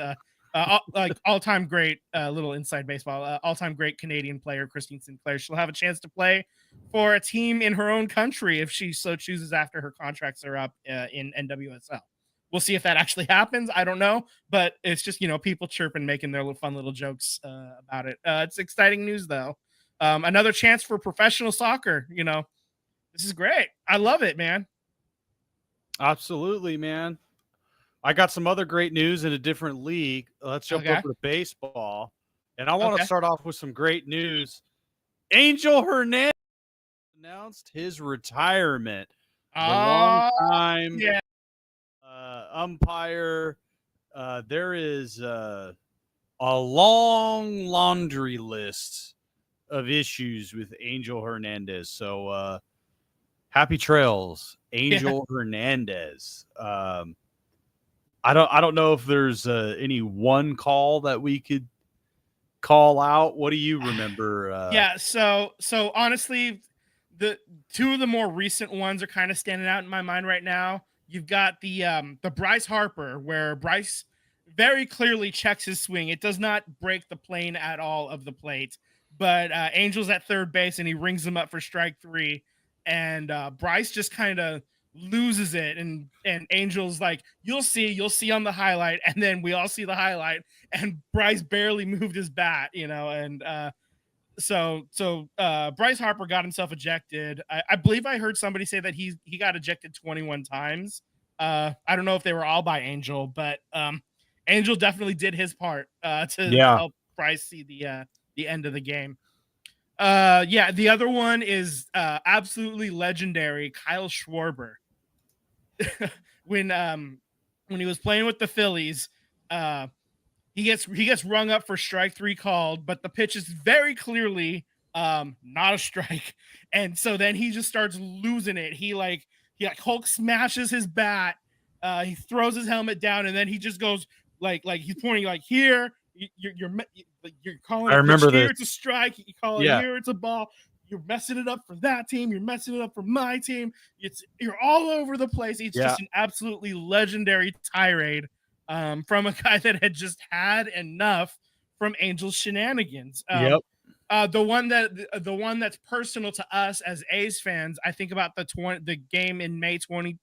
all-time great, little inside baseball, all-time great Canadian player Christine Sinclair, she'll have a chance to play for a team in her own country if she so chooses after her contracts are up in NWSL. We'll see if that actually happens. I don't know, but it's just, you know, people chirping, making their little fun little jokes about it. It's exciting news, though. Another chance for professional soccer. You know, this is great. I love it, man.
Absolutely, man. I got some other great news in a different league. Let's jump over to baseball. And I want to start off with some great news. Angel Hernandez announced his retirement. The long time umpire. There is a long laundry list of issues with Angel Hernandez. So happy trails, Angel Hernandez. I don't know if there's any one call that we could call out. What do you remember?
So honestly, the 2 of the more recent ones are kind of standing out in my mind right now. You've got the Bryce Harper, where Bryce very clearly checks his swing. It does not break the plane at all of the plate, but Angel's at third base and he rings him up for strike 3, and Bryce just kind of loses it, and Angel's like, you'll see on the highlight, and then we all see the highlight, and Bryce barely moved his bat, you know, and so Bryce Harper got himself ejected. I believe I heard somebody say that he got ejected 21 times. I don't know if they were all by Angel, but Angel definitely did his part to help Bryce see the end of the game. The other one is absolutely legendary Kyle Schwarber. When he was playing with the Phillies, he gets rung up for strike 3 called, but the pitch is very clearly not a strike, and so then he just starts losing it. He Hulk smashes his bat, he throws his helmet down, and then he just goes like he's pointing like, here, you're calling it,
I remember
here
this.
It's a strike, you call it here it's a ball. You're messing it up for that team. You're messing it up for my team. You're all over the place. It's just an absolutely legendary tirade from a guy that had just had enough from Angel's shenanigans. The one that's personal to us as A's fans, I think about the game in May 2013.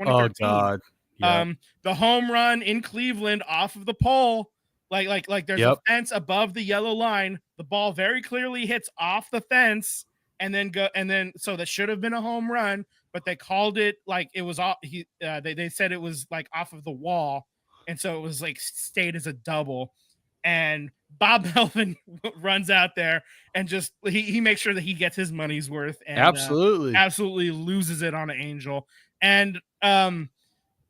Oh God!
The home run in Cleveland off of the pole. Like there's a fence above the yellow line. The ball very clearly hits off the fence and then so that should have been a home run, but they called it like it was off. They said it was like off of the wall, and so it was like stayed as a double. And Bob Melvin runs out there and just he makes sure that he gets his money's worth, and absolutely loses it on an Angel. And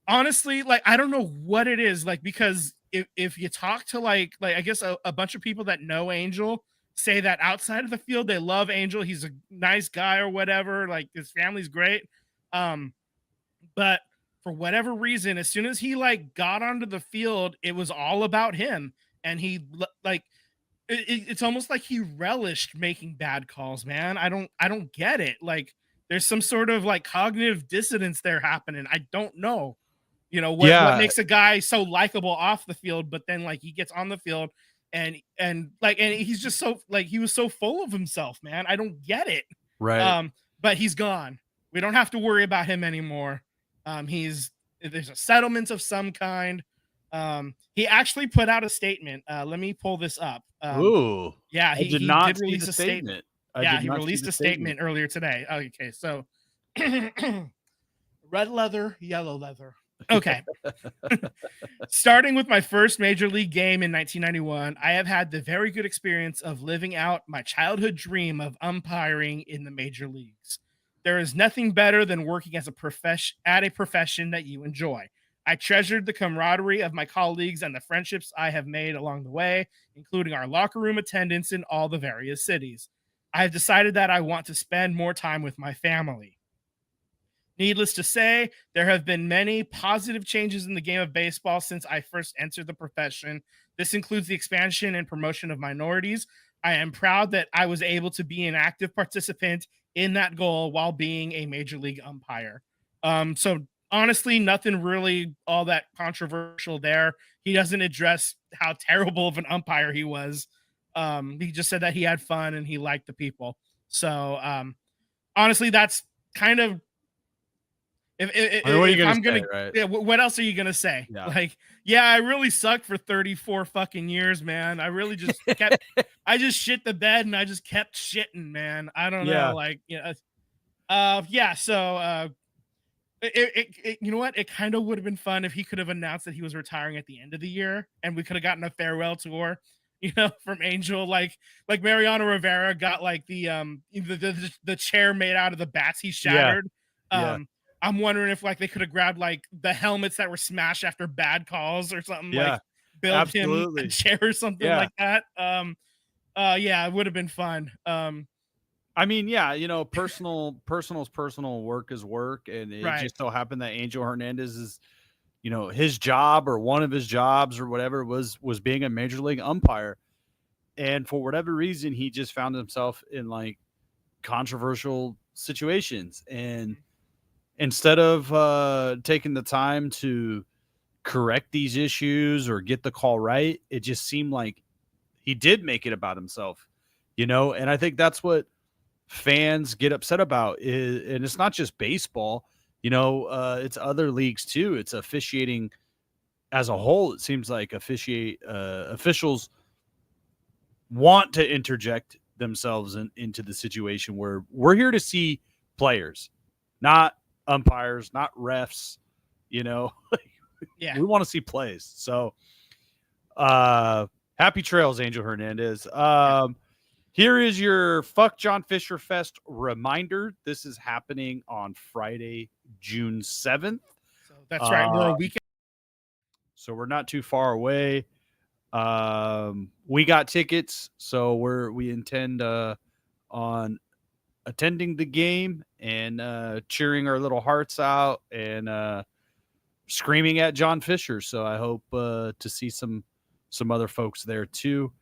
honestly, like, I don't know what it is, like, because if you talk to like I guess a bunch of people that know Angel say that outside of the field they love Angel, he's a nice guy or whatever, like his family's great, but for whatever reason, as soon as he like got onto the field, it was all about him, and he like it's almost like he relished making bad calls, man. I don't get it. Like there's some sort of like cognitive dissonance there happening. I don't know. What
Yeah,
makes a guy so likable off the field, but then like he gets on the field and he's just so like he was so full of himself, man. I don't get it.
right.
But he's gone. We don't have to worry about him anymore. There's a settlement of some kind. He actually put out a statement. Let me pull this up.
Ooh,
Yeah,
I
he
did not
did
see
release
the
a statement.
I
Yeah,
did
he
not see
released
the
a statement earlier today. Okay, so red leather, yellow leather. Okay. Starting with my first major league game in 1991, I have had the very good experience of living out my childhood dream of umpiring in the major leagues. There is nothing better than working as a profession that you enjoy. I treasured the camaraderie of my colleagues and the friendships I have made along the way, including our locker room attendants in all the various cities. I have decided that I want to spend more time with my family. Needless to say, there have been many positive changes in the game of baseball since I first entered the profession. This includes the expansion and promotion of minorities. I am proud that I was able to be an active participant in that goal while being a major league umpire. So honestly, nothing really all that controversial there. He doesn't address how terrible of an umpire he was. He just said that he had fun and he liked the people. So honestly, that's kind of
I mean, what are you
if
gonna
I'm gonna,
say, right?
yeah, what else are you gonna say?
Yeah.
Like, yeah, I really sucked for 34 fucking years, man. I really just I just shit the bed and I just kept shitting, man. I don't
Yeah.
know, like, yeah. So, you know what? It kind of would have been fun if he could have announced that he was retiring at the end of the year, and we could have gotten a farewell tour, from Angel, like Mariano Rivera got like the chair made out of the bats he
Yeah.
shattered.
Yeah.
I'm wondering if like they could have grabbed like the helmets that were smashed after bad calls or something,
Yeah.
like build him a
Absolutely.
chair or something
Yeah.
like that. Yeah, it would have been fun.
I mean, yeah, personal's personal, work is work, and it
Right.
just so happened that Angel Hernandez is, his job or one of his jobs or whatever was being a major league umpire, and for whatever reason, he just found himself in like controversial situations, and instead of taking the time to correct these issues or get the call right, it just seemed like he did make it about himself, and I think that's what fans get upset about and it's not just baseball, it's other leagues too. It's officiating as a whole. It seems like officials want to interject themselves into the situation where we're here to see players, not umpires, not refs,
Yeah.
we want to see plays. So happy trails, Angel Hernandez. Here is your Fuck John Fisher Fest reminder. This is happening on Friday, June 7th.
So that's right. We're a weekend.
So we're not too far away. We got tickets, so we intend on attending the game and cheering our little hearts out and screaming at John Fisher. So I hope to see some other folks there too.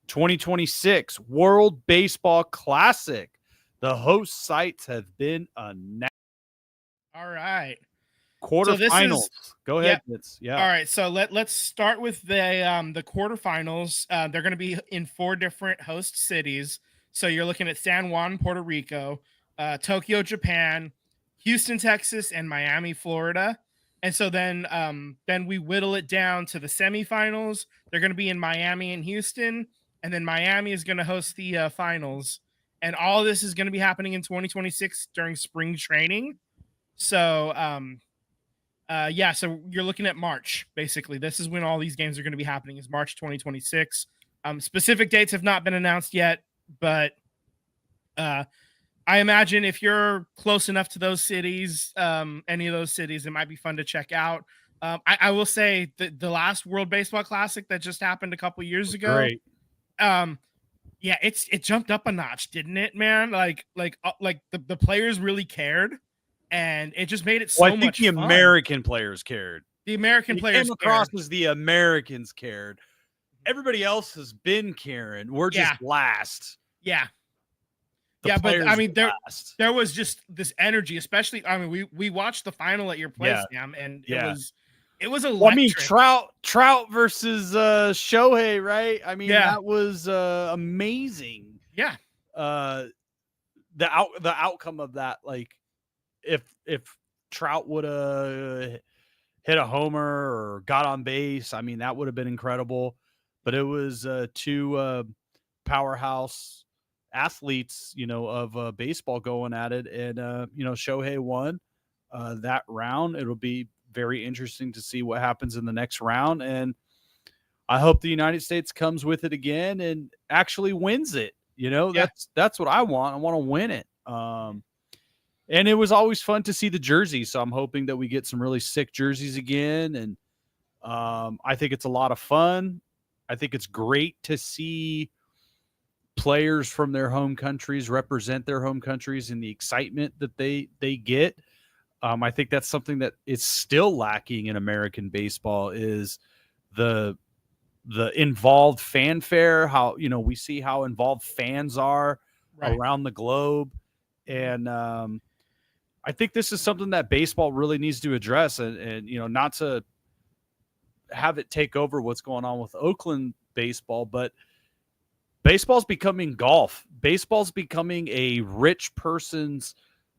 2026 World Baseball Classic. The host sites have been announced.
All right.
Quarterfinals. Go ahead,
yeah.
Vince. Yeah.
All right, so let's start with the quarterfinals. They're going to be in 4 different host cities. So you're looking at San Juan, Puerto Rico, Tokyo, Japan, Houston, Texas, and Miami, Florida. And so then we whittle it down to the semifinals. They're going to be in Miami and Houston, and then Miami is going to host the finals. And all of this is going to be happening in 2026 during spring training. So so you're looking at March, basically. This is when all these games are going to be happening, is March 2026. Specific dates have not been announced yet, but I imagine if you're close enough to those cities, any of those cities, it might be fun to check out. I will say that the last World Baseball Classic that just happened a couple years ago,
Great.
yeah, it jumped up a notch, didn't it, man? Like the players really cared, and it just made it so
Well, I think
much
the
fun.
American players cared.
The American
It
players
came across
cared.
as the Americans cared. everybody else has been Karen. We're just
Yeah.
last.
Yeah.
The
Yeah, but I
players
mean,
are last.
there was just this energy, especially. I mean, we watched the final at your place,
Yeah.
Sam, and
Yeah.
it was
Well, I mean,
electric.
Trout versus Shohei, right? I mean,
Yeah.
that was amazing.
Yeah,
The outcome of that, like if Trout would have hit a homer or got on base, I mean, that would have been incredible. But it was two powerhouse athletes, of baseball going at it, and Shohei won that round. It'll be very interesting to see what happens in the next round, and I hope the United States comes with it again and actually wins it.
Yeah.
That's what I want. I want to win it. And it was always fun to see the jerseys, so I'm hoping that we get some really sick jerseys again. And I think it's a lot of fun. I think it's great to see players from their home countries represent their home countries and the excitement that they get. I think that's something that is still lacking in American baseball is the involved fanfare, how we see how involved fans are
right.
around the globe. And I think this is something that baseball really needs to address, and not to have it take over what's going on with Oakland baseball, but baseball's becoming golf. Baseball's becoming a rich person's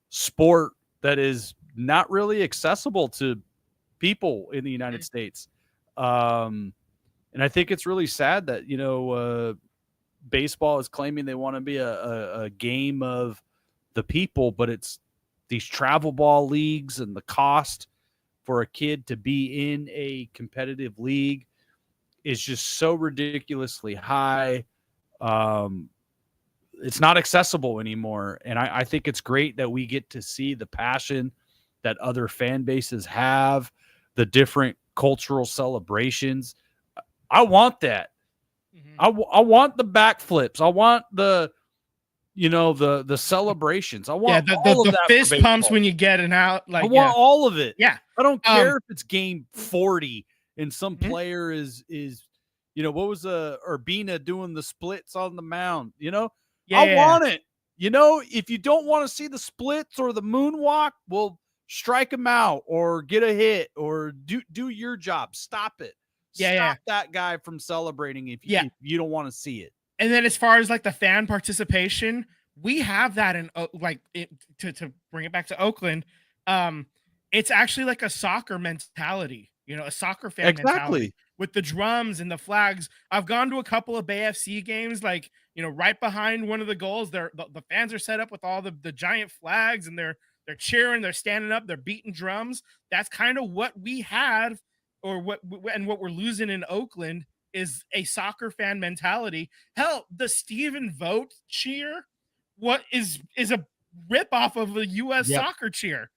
sport that is not really accessible to people in the United States. And I think it's really sad that, baseball is claiming they want to be a game of the people, but it's these travel ball leagues and the cost for a kid to be in a competitive league is just so ridiculously high. It's not accessible anymore. And I think it's great that we get to see the passion that other fan bases have, the different cultural celebrations. I want that.
Mhm.
I want the backflips. I want the celebrations. I want all of
the
that for
fist pumps
baseball.
when you get an out. Like,
I want all of it.
yeah.
I don't care if it's game 40 and some
Mhm.
player is what was Urbina doing the splits on the mound,
Yeah,
I want it. If you don't want to see the splits or the moonwalk, well, strike him out or get a hit or do your job. Stop it.
Yeah.
Stop that guy from celebrating if
Yeah.
you don't want to see it.
And then as far as like the fan participation, we have that in to bring it back to Oakland. It's actually like a soccer mentality, a soccer fan mentality with the drums and the flags. I've gone to a couple of Bay FC games, like, right behind one of the goals. The fans are set up with all the giant flags, and they're cheering, they're standing up, they're beating drums. That's kind of what we had, or what we're losing in Oakland is a soccer fan mentality. Hell, the Stephen Vogt cheer, what is a rip off of a U.S. soccer cheer,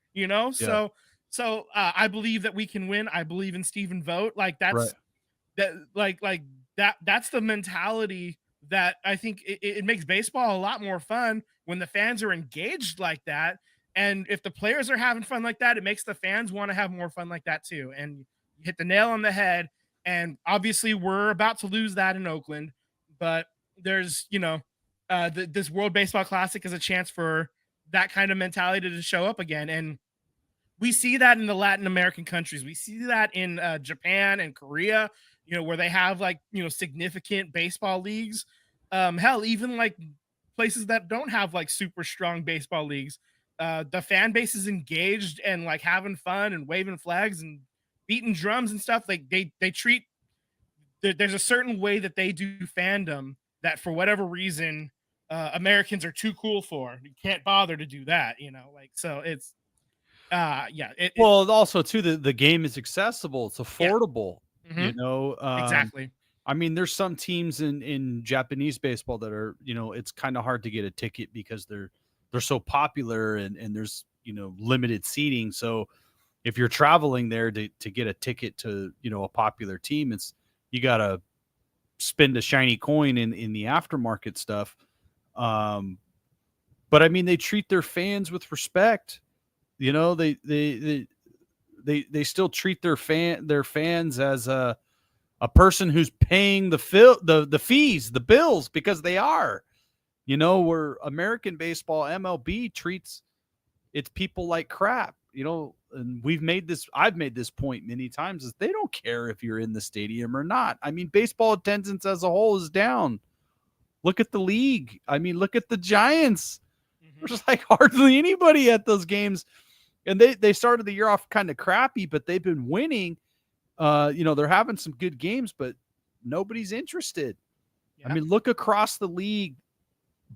So I believe that we can win. I believe in Stephen Vogt. Like that's that's the mentality that I think it makes baseball a lot more fun when the fans are engaged like that. And if the players are having fun like that, it makes the fans want to have more fun like that too. And you hit the nail on the head. And obviously, we're about to lose that in Oakland, but there's, this World Baseball Classic is a chance for that kind of mentality to show up again. And we see that in the Latin American countries. We see that in Japan and Korea, where they have like, significant baseball leagues. Hell, even like places that don't have like super strong baseball leagues, the fan base is engaged and like having fun and waving flags and beating drums and stuff. Like they treat, there's a certain way that they do fandom that for whatever reason Americans are too cool for. You can't bother to do that, like, so it's
also too, the game is accessible, it's affordable.
Exactly.
I mean, there's some teams in Japanese baseball that are, it's kind of hard to get a ticket because they're so popular and there's, limited seating. So if you're traveling there to get a ticket to, a popular team, you got to spend a shiny coin in the aftermarket stuff. But I mean, they treat their fans with respect. They still treat their fans as a person who's paying the fees, the bills, because they are. Where American baseball, MLB, treats its people like crap. And I've made this point many times, is they don't care if you're in the stadium or not. I mean, baseball attendance as a whole is down. Look at the league. I mean, look at the Giants. There's like hardly anybody at those games. And they started the year off kind of crappy, but they've been winning. They're having some good games, but nobody's interested.
Yeah.
I mean, look across the league.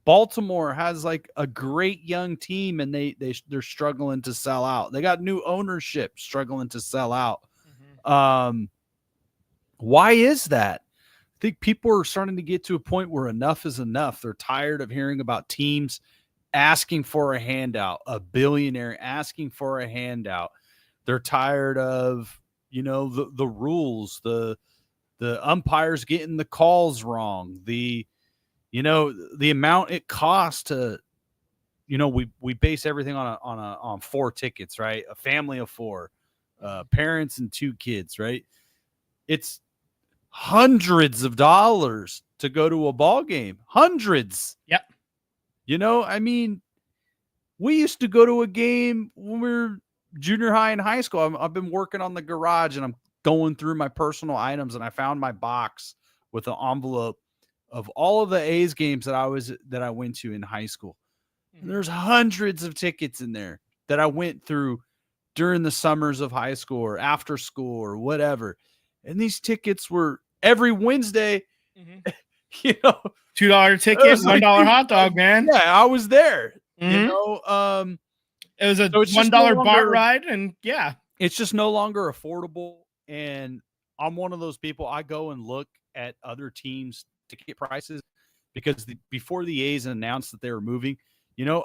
Baltimore has like a great young team, and they're struggling to sell out. They got new ownership, struggling to sell out. Why is that? I think people are starting to get to a point where enough is enough. They're tired of hearing about teams asking for a handout, a billionaire asking for a handout. They're tired of, the rules, the umpires getting the calls wrong, the amount it costs to, we base everything on 4 tickets, right? A family of 4, parents and 2 kids, right? It's hundreds of dollars to go to a ball game. Hundreds.
Yep.
I mean, we used to go to a game when we were junior high and high school. I've been working on the garage, and I'm going through my personal items, and I found my box with an envelope of all of the A's games that I went to in high school. And there's hundreds of tickets in there that I went through during the summers of high school or after school or whatever. And these tickets were every Wednesday,
$2 ticket, $1 hot dog, man.
Yeah, I was there.
It was a $1 BART ride, and yeah,
it's just no longer affordable. And I'm one of those people. I go and look at other teams' ticket prices, because before the A's announced that they were moving,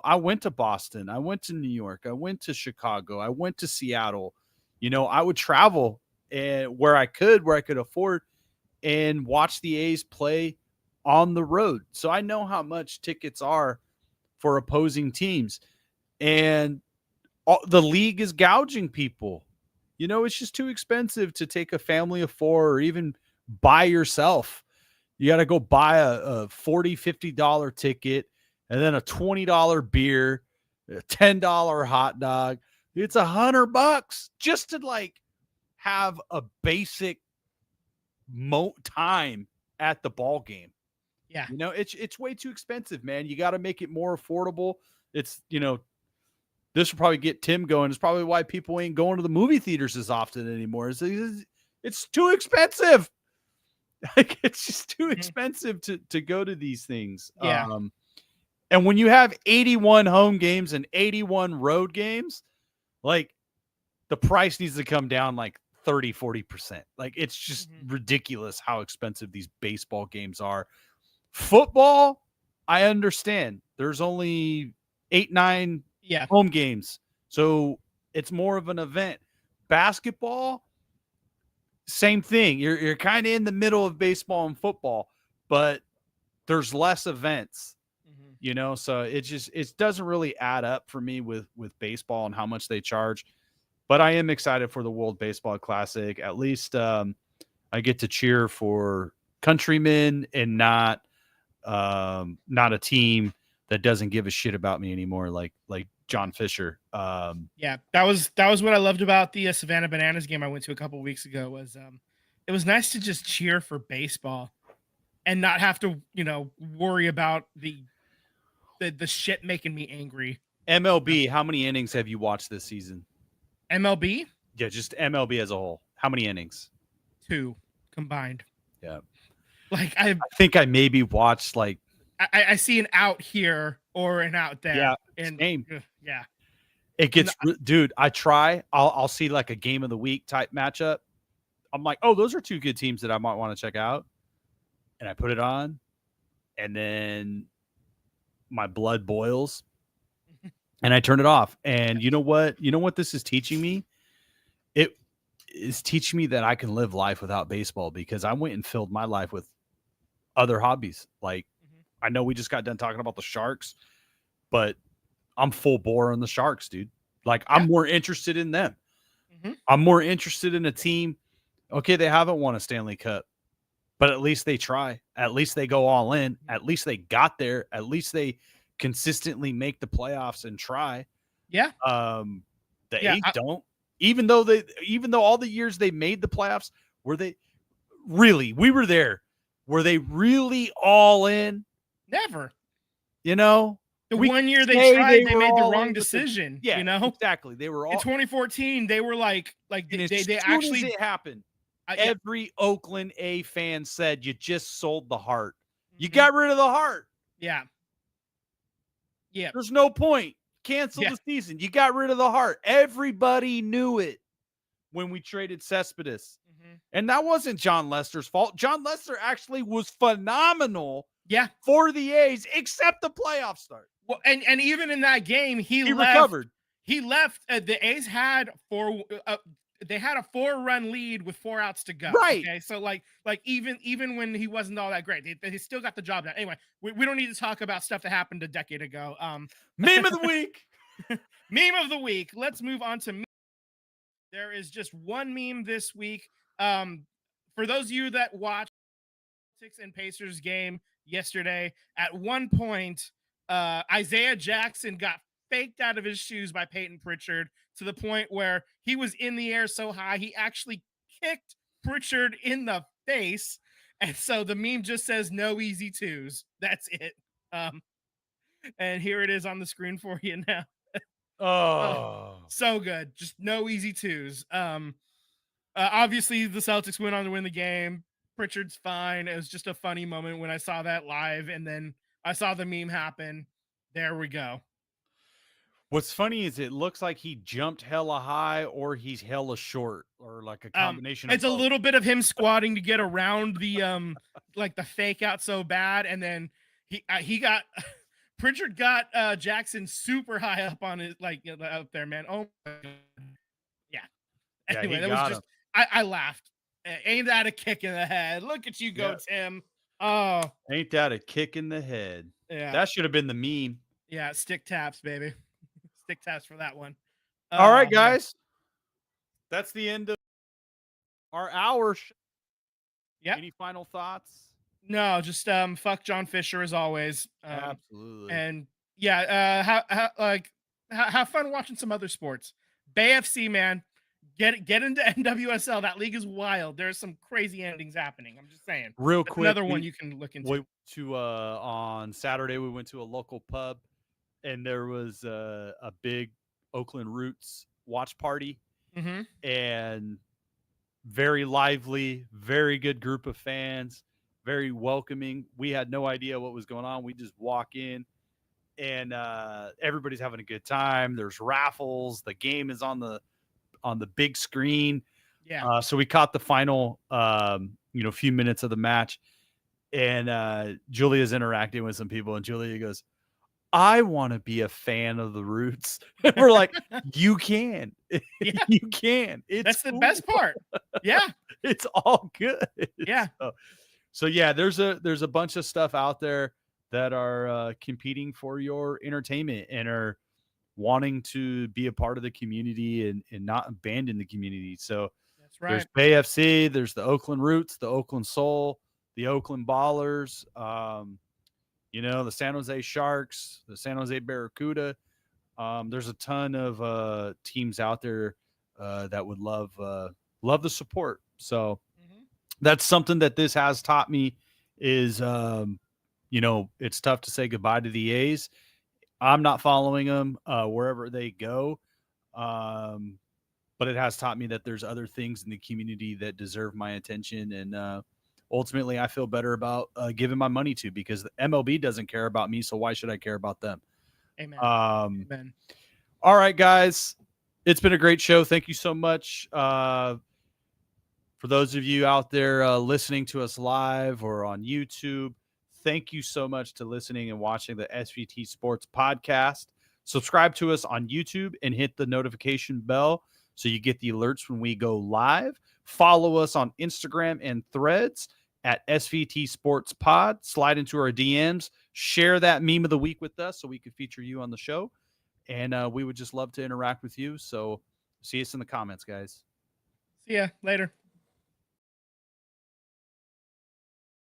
I went to Boston, I went to New York, I went to Chicago, I went to Seattle. I would travel where I could afford, and watch the A's play on the road. So I know how much tickets are for opposing teams, and the league is gouging people. It's just too expensive to take a family of 4 or even by yourself. You got to go buy a $40, $50 ticket, and then a $20 beer, a $10 hot dog. It's $100 just to like have a basic time at the ball game.
Yeah.
It's way too expensive, man. You got to make it more affordable. It's, this will probably get Tim going. It's probably why people ain't going to the movie theaters as often anymore. It's too expensive. Like, it's just too expensive to go to these things.
Yeah.
And when you have 81 home games and 81 road games, like, the price needs to come down like 30, 40%. Like, it's just ridiculous how expensive these baseball games are. Football, I understand. There's only 8, 9 home games, so it's more of an event. Basketball, same thing. You're kind of in the middle of baseball and football, but there's less events. So it doesn't really add up for me with baseball and how much they charge. But I am excited for the World Baseball Classic. At least I get to cheer for countrymen and not a team that doesn't give a shit about me anymore, like John Fisher.
Yeah, that was what I loved about the Savannah Bananas game I went to a couple weeks ago. Was it was nice to just cheer for baseball and not have to worry about the shit making me angry.
MLB, how many innings have you watched this season?
MLB?
Yeah, just MLB as a whole. How many innings?
2 combined.
Yeah.
Like, I
think I maybe watched like
I see an out here or an out there.
Yeah,
and
same.
Yeah.
It gets, dude, I'll see like a game of the week type matchup. I'm like, oh, those are 2 good teams that I might want to check out. And I put it on, and then my blood boils and I turn it off. And you know what? You know what this is teaching me? It is teaching me that I can live life without baseball, because I went and filled my life with other hobbies. Like, I know we just got done talking about the Sharks, but I'm full bore on the Sharks, dude. Like, I'm more interested in them. I'm more interested in a team Okay, they haven't won a Stanley Cup, but at least they try. At least they go all in. At least they got there. At least they consistently make the playoffs and try.
Yeah.
The
Yeah,
A's don't. Even though all the years they made the playoffs, were they really? We were there. Were they really all in?
never.
You know,
The
we
one year
can
they
say
tried, they
were
made the
all
wrong
in, but
decision.
yeah,
You know,
exactly. They were
in
all.
2014, they were like
And as
they
soon
actually
as it happened,
yeah.
every Oakland A fan said, "You just sold the heart. You
Mhm.
got rid of the heart.
Yeah. Yeah.
There's no point. Cancel
Yeah.
the season. You got rid of the heart." Everybody knew it when we traded Cespedes.
Mhm.
And that wasn't John Lester's fault. John Lester actually was phenomenal
Yeah.
for the A's, except the playoff start.
Well, and even in that game, he left.
Recovered.
He left. The A's had they had a 4-run lead with 4 outs to go.
Right.
Okay. So like even when he wasn't all that great, they still got the job done. Anyway, we don't need to talk about stuff that happened a decade ago.
Meme of the week.
Meme of the week. Let's move on to there is just one meme this week. For those of you that watched Celtics and Pacers game yesterday, at one point, Isaiah Jackson got faked out of his shoes by Peyton Pritchard to the point where he was in the air so high he actually kicked Pritchard in the face. And so the meme just says no easy twos. That's it. And here it is on the screen for you now.
Oh.
So good. Just no easy twos. Obviously the Celtics went on to win the game. Pritchard's fine. It was just a funny moment when I saw that live, and then I saw the meme happen. There we go.
What's funny is it looks like he jumped hella high or he's hella short or like a combination
It's
of
a
both.
little bit of him squatting to get around the like the fake out so bad, and then he got Pritchard got Jackson super high up on his up there, man. Oh my God. Yeah.
Yeah,
Anyway,
he
that was
got
just
him.
I laughed. Ain't that a kick in the head? Look at you go,
Yeah.
Tim. Oh,
Ain't that a kick in the head?
yeah.
That should have been the meme.
Yeah, stick taps, baby. Stick taps for that one.
All right,
Yeah.
guys. That's the end of our hour.
Yep.
Any final thoughts?
No, just fuck John Fisher as always.
Absolutely.
And yeah, have fun watching some other sports. Bay FC, man. Get into NWSL. That league is wild. There's some crazy endings happening. I'm just saying.
Real
That's
quick,
another one you can look into.
We went to on Saturday we went to a local pub and there was a big Oakland Roots watch party
Mm-hmm.
and very lively, very good group of fans, very welcoming. We had no idea what was going on. We just walk in and everybody's having a good time. There's raffles. The game is on the big screen.
Yeah.
So we caught the final few minutes of the match and Julia's interacting with some people and Julia goes, "I want to be a fan of the Roots." We're like, "You can."
Yeah.
You can.
That's the best part. Yeah.
It's all good.
Yeah.
So yeah, there's a bunch of stuff out there that are competing for your entertainment and are wanting to be a part of the community and not abandon the community. So
That's right.
there's Bay FC, there's the Oakland Roots, the Oakland Soul, the Oakland Ballers, the San Jose Sharks, the San Jose Barracuda. There's a ton of teams out there that would love the support. So that's something that this has taught me is, it's tough to say goodbye to the A's. I'm not following them wherever they go. But it has taught me that there's other things in the community that deserve my attention. And ultimately, I feel better about giving my money to because the MLB doesn't care about me. So why should I care about them?
Amen.
Amen. All right, guys. It's been a great show. Thank you so much. For those of you out there listening to us live or on YouTube, thank you so much to listening and watching the SVT Sports Podcast. Subscribe to us on YouTube and hit the notification bell so you get the alerts when we go live. Follow us on Instagram and Threads at SVT Sports Pod. Slide into our DMs. Share that meme of the week with us so we could feature you on the show. And we would just love to interact with you. So see us in the comments, guys.
See ya later.